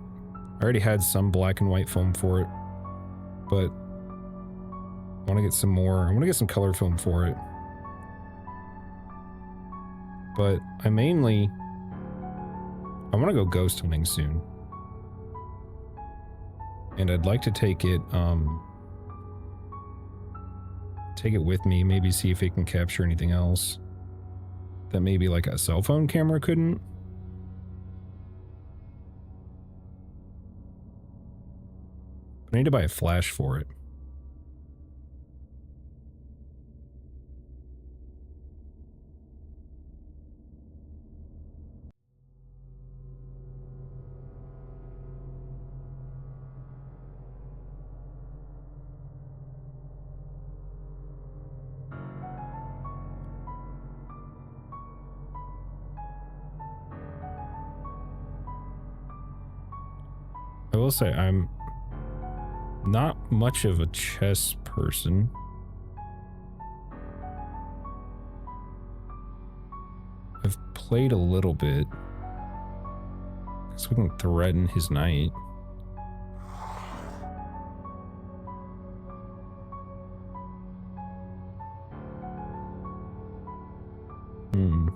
I already had some black and white film for it, but I want to get some more. I want to get some color film for it. But I want to go ghost hunting soon. And I'd like to take it with me, maybe see if it can capture anything else. that maybe like a cell phone camera couldn't. I need to buy a flash for it. I will say I'm not much of a chess person. I've played a little bit. So we can threaten his knight. Hmm.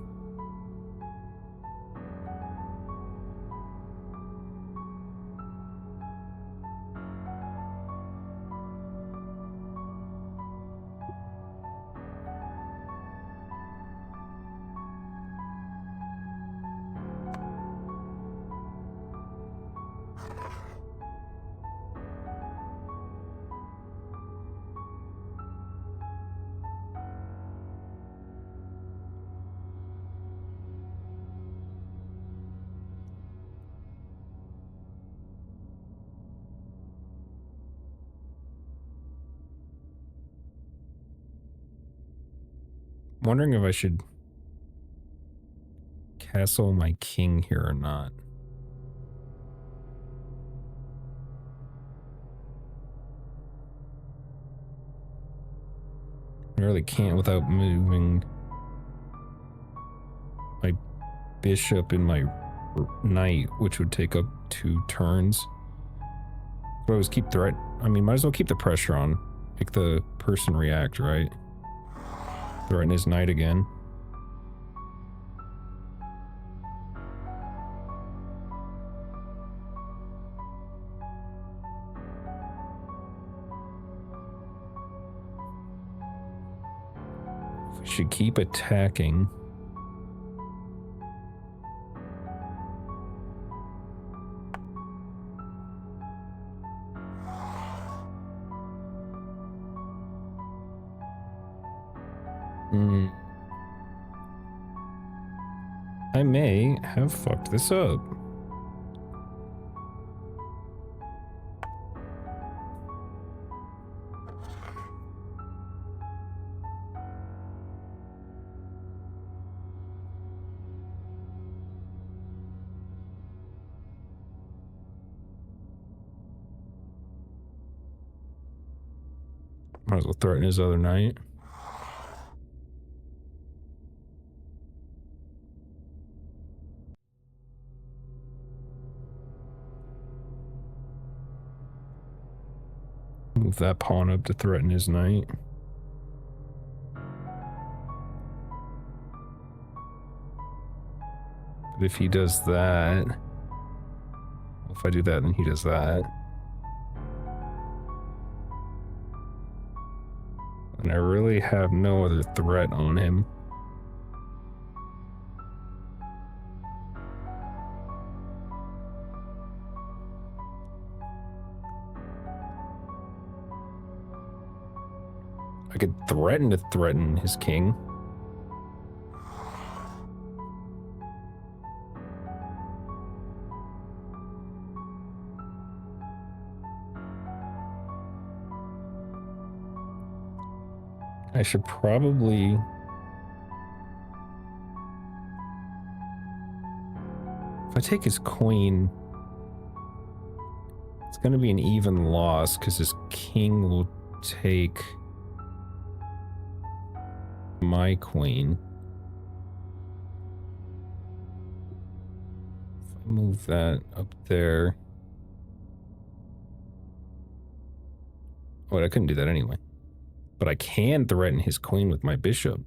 I'm wondering if I should castle my king here or not. I really can't without moving my bishop and my knight, which would take up 2 turns. But I always keep I mean, might as well keep the pressure on. Make the person react, right? Threaten his knight again. We should keep attacking. I may have fucked this up. Might as well threaten his other knight. Move that pawn up to threaten his knight. But if he does that... If I do that, then he does that. And I really have no other threat on him. I could threaten his king. I should probably... If I take his queen, it's going to be an even loss because his king will take my queen. If I move that up there... Wait, I couldn't do that anyway. But I can threaten his queen with my bishop.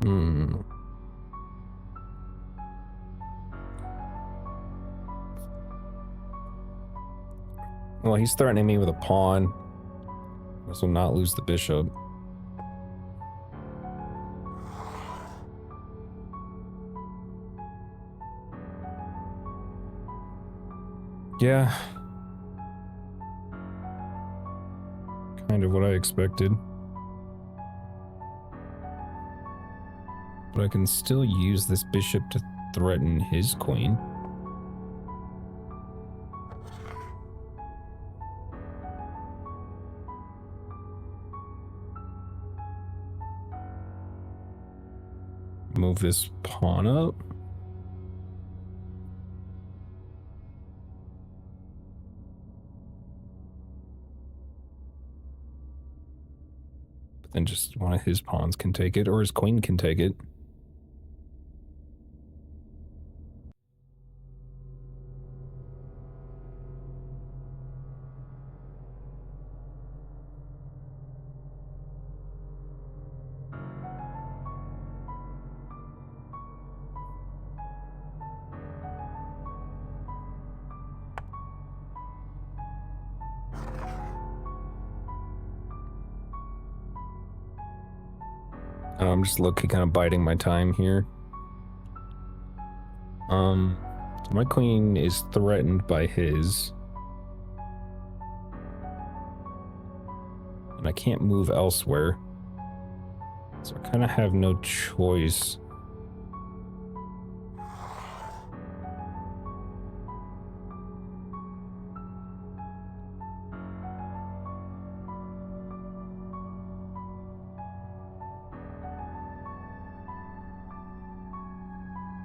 Hmm. Well, he's threatening me with a pawn. This will not lose the bishop. Yeah. Kind of what I expected. But I can still use this bishop to threaten his queen. Move this pawn up. But then just one of his pawns can take it, or his queen can take it. I'm just looking, kind of biding my time here. My queen is threatened by his. And I can't move elsewhere. So I kind of have no choice.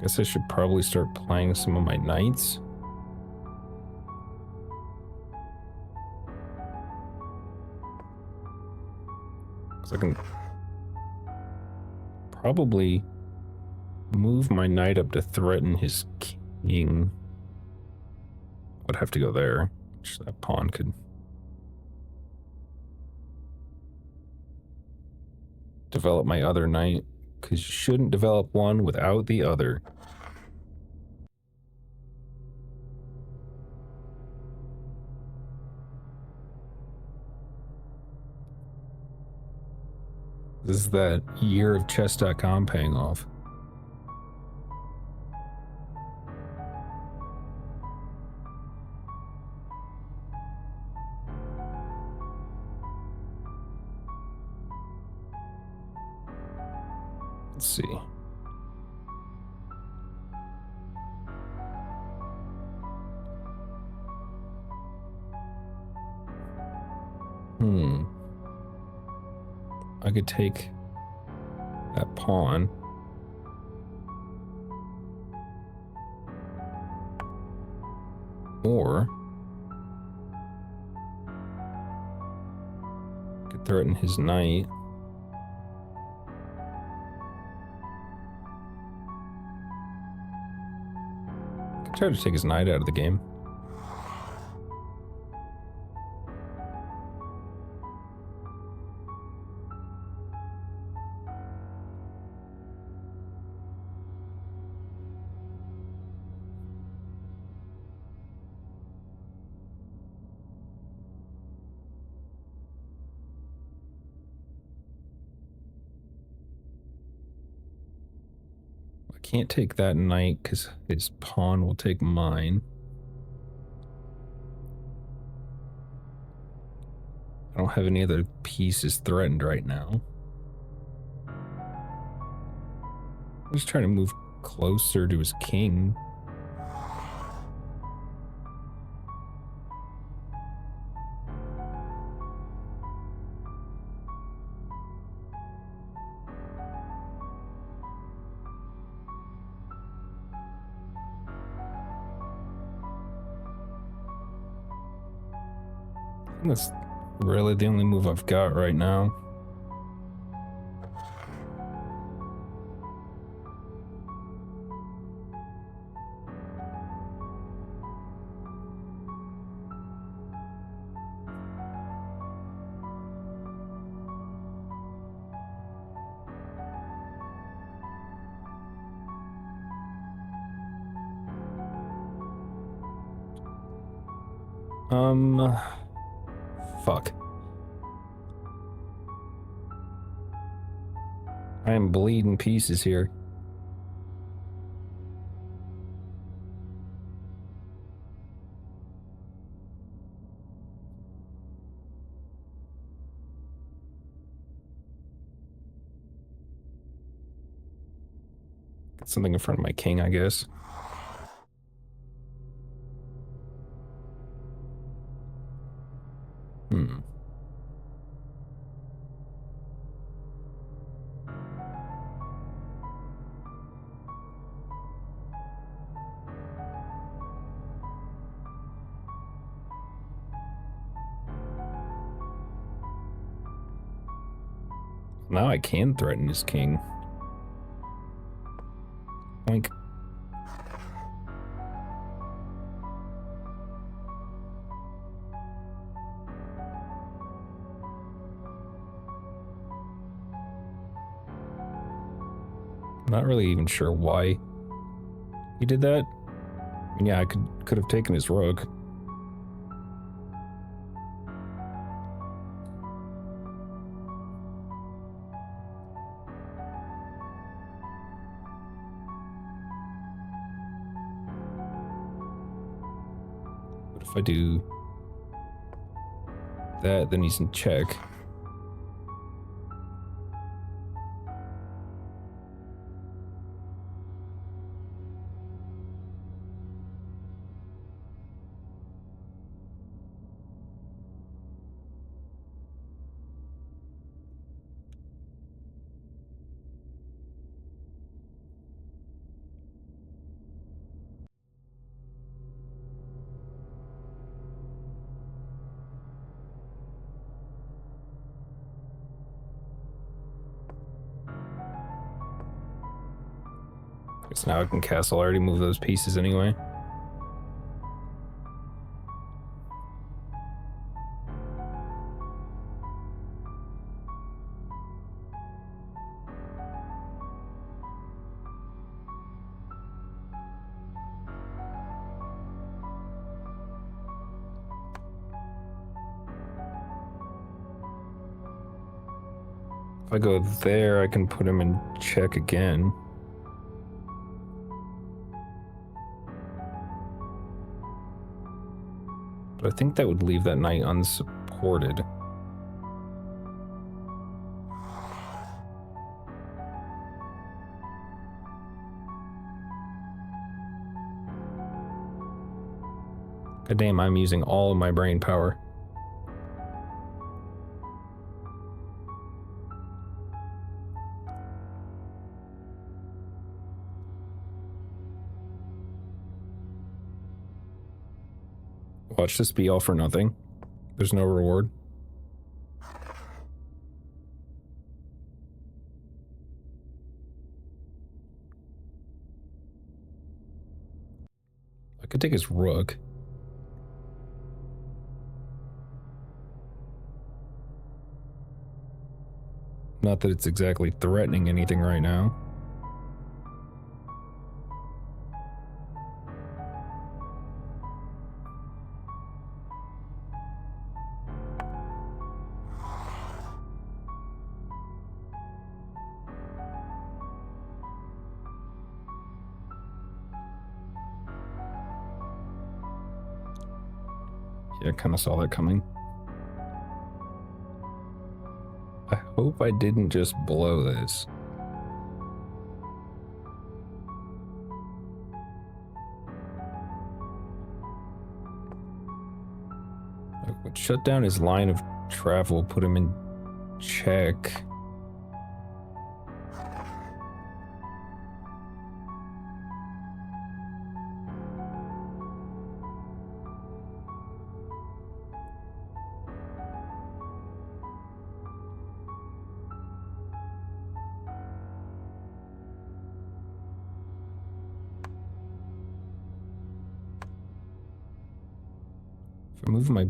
Guess I should probably start playing some of my knights. Because I can probably move my knight up to threaten his king. Would have to go there, which that pawn could develop my other knight, because you shouldn't develop one without the other. This is that year of chess.com paying off. Let's see. I could take that pawn. Or I could threaten his knight. I could try to take his knight out of the game. I can't take that knight because his pawn will take mine. I don't have any other pieces threatened right now. I'm just trying to move closer to his king. That's really the only move I've got right now. Fuck. I am bleeding pieces here. Get something in front of my king, I guess. Now I can threaten his king. Oink. Not really even sure why he did that. I mean, yeah, I could have taken his rook. But if I do that, then he's in check. Guess now I can castle. I already moved those pieces anyway. If I go there, I can put him in check again. But I think that would leave that knight unsupported. God damn, I'm using all of my brain power. Watch this be all for nothing. There's no reward. I could take his rook. Not that it's exactly threatening anything right now. Yeah, I kind of saw that coming. I hope I didn't just blow this. I would shut down his line of travel, put him in check. If I move my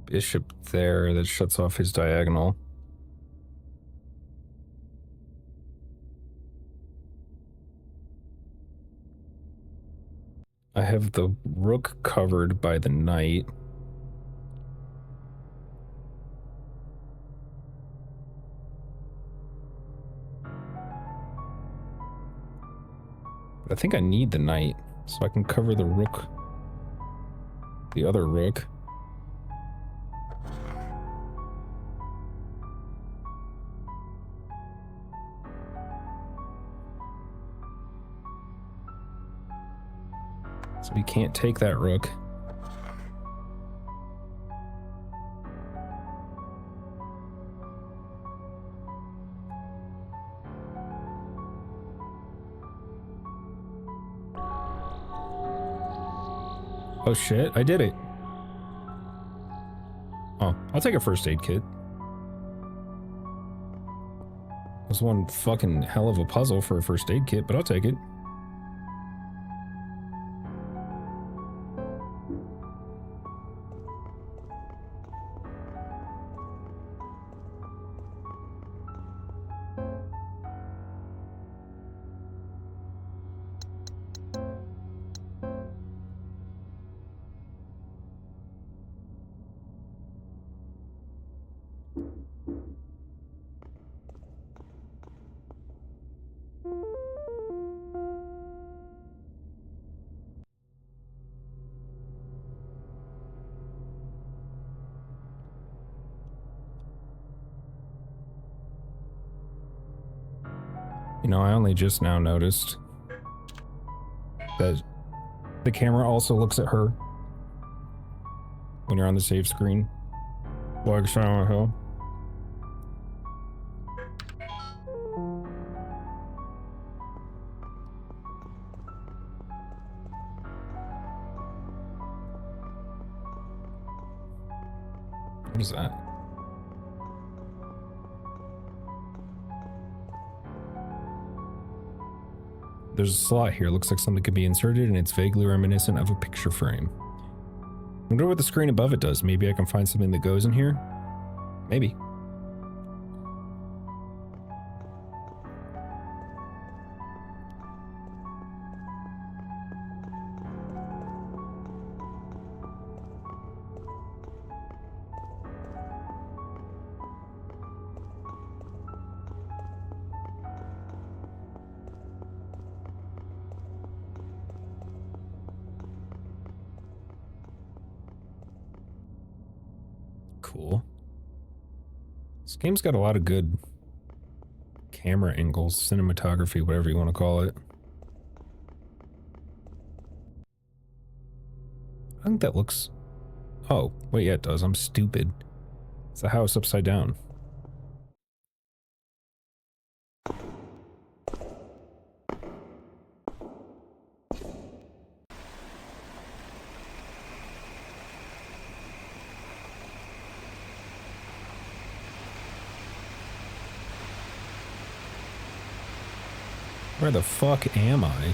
bishop there, that shuts off his diagonal. I have the rook covered by the knight. I think I need the knight so I can cover the rook. The other rook. So we can't take that rook. Oh shit, I did it. Oh, I'll take a first aid kit. It was one fucking hell of a puzzle for a first aid kit, but I'll take it. You know, I only just now noticed that the camera also looks at her when you're on the save screen. Like Silent Hill. What is that? There's a slot here. Looks like something could be inserted, and it's vaguely reminiscent of a picture frame. I wonder what the screen above it does. Maybe I can find something that goes in here? Maybe. Cool. This game's got a lot of good camera angles, cinematography, whatever you want to call it. I think that looks... Oh, wait, yeah, it does. I'm stupid. It's a house upside down. Where the fuck am I?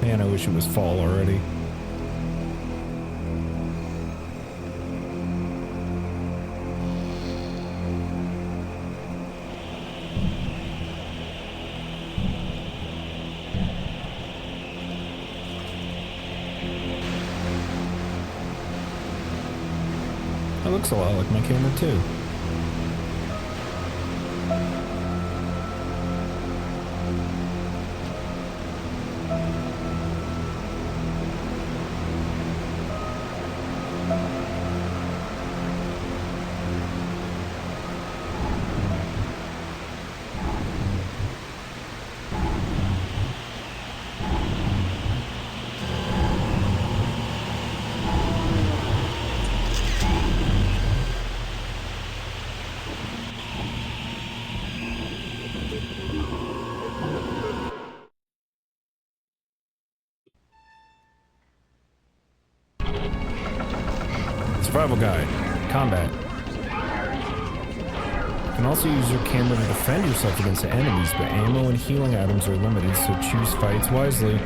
Man, I wish it was fall already. That looks a lot like my camera too. Survival guide. Combat. You can also use your camera to defend yourself against the enemies, but ammo and healing items are limited, so choose fights wisely.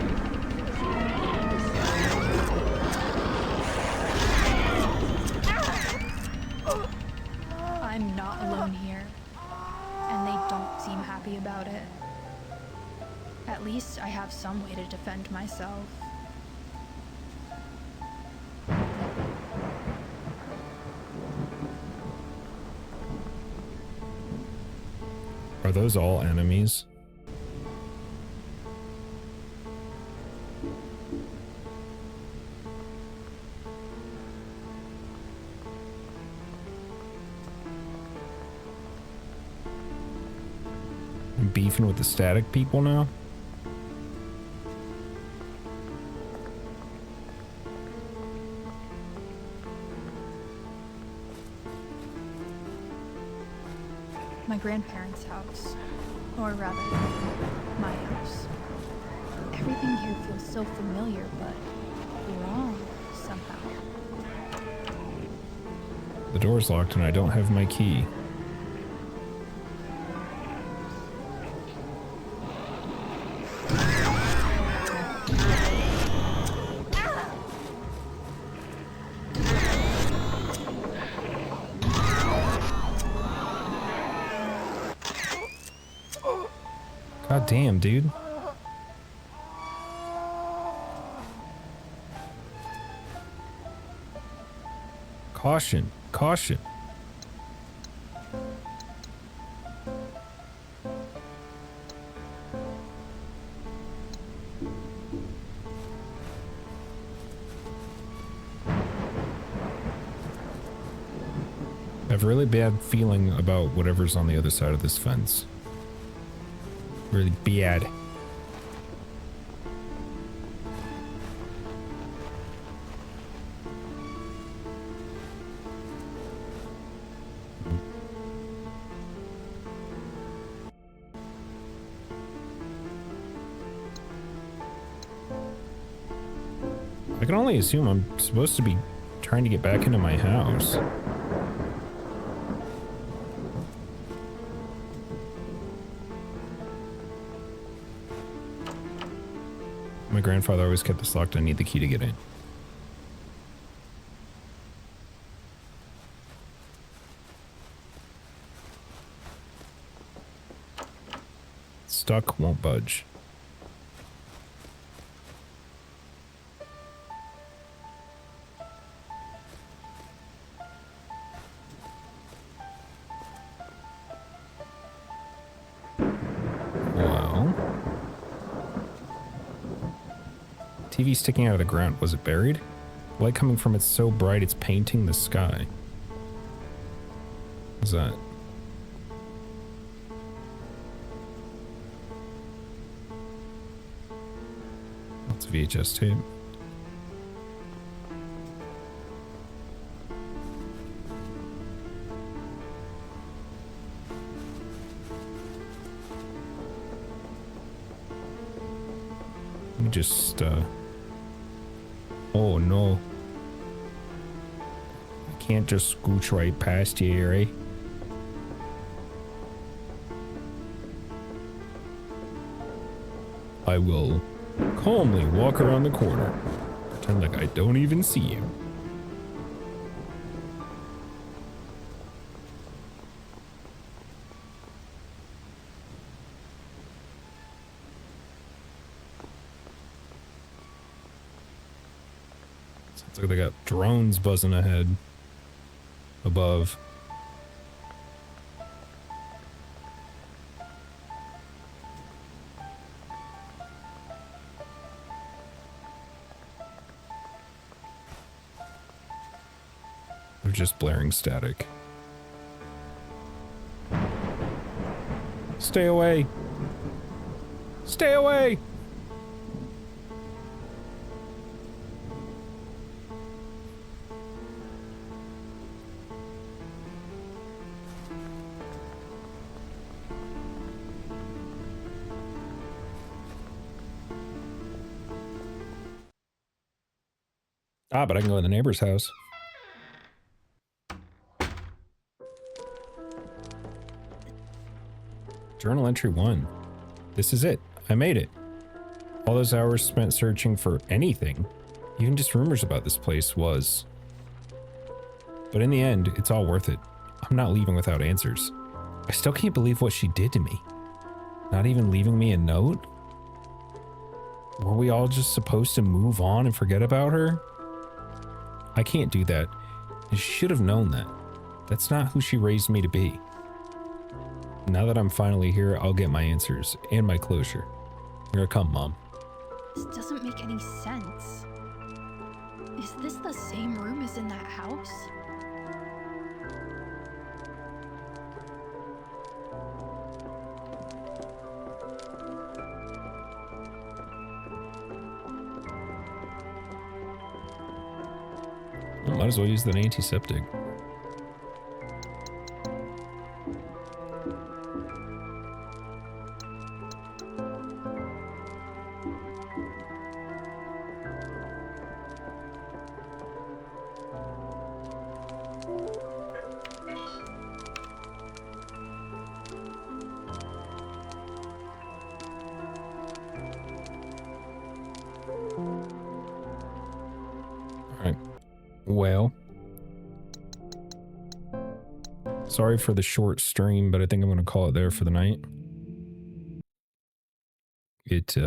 I'm not alone here, and they don't seem happy about it. At least I have some way to defend myself. Are those all enemies? I'm beefing with the static people now? My grandparents' house. Or rather, my house. Everything here feels so familiar, but wrong somehow. The door's locked and I don't have my key. God damn, dude. Caution, caution. I have a really bad feeling about whatever's on the other side of this fence. Really bad. I can only assume I'm supposed to be trying to get back into my house. My grandfather always kept this locked. I need the key to get in. Stuck, won't budge. TV sticking out of the ground. Was it buried? Light coming from it so bright it's painting the sky. What's that? That's a VHS tape. Let me just, oh no. I can't just scooch right past you, eh? I will calmly walk around the corner. Pretend like I don't even see you. Sounds like they got drones buzzing ahead. Above. They're just blaring static. Stay away! Stay away! Ah, but I can go in the neighbor's house. Journal entry 1. This is it. I made it. All those hours spent searching for anything, even just rumors about this place, was. But in the end, it's all worth it. I'm not leaving without answers. I still can't believe what she did to me. Not even leaving me a note? Were we all just supposed to move on and forget about her? I can't do that. I should have known that. That's not who she raised me to be. Now that I'm finally here, I'll get my answers and my closure. Here I come, Mom. This doesn't make any sense. Is this the same room as in that house? Well, might as well use that antiseptic. Well, sorry for the short stream, but I think I'm going to call it there for the night. It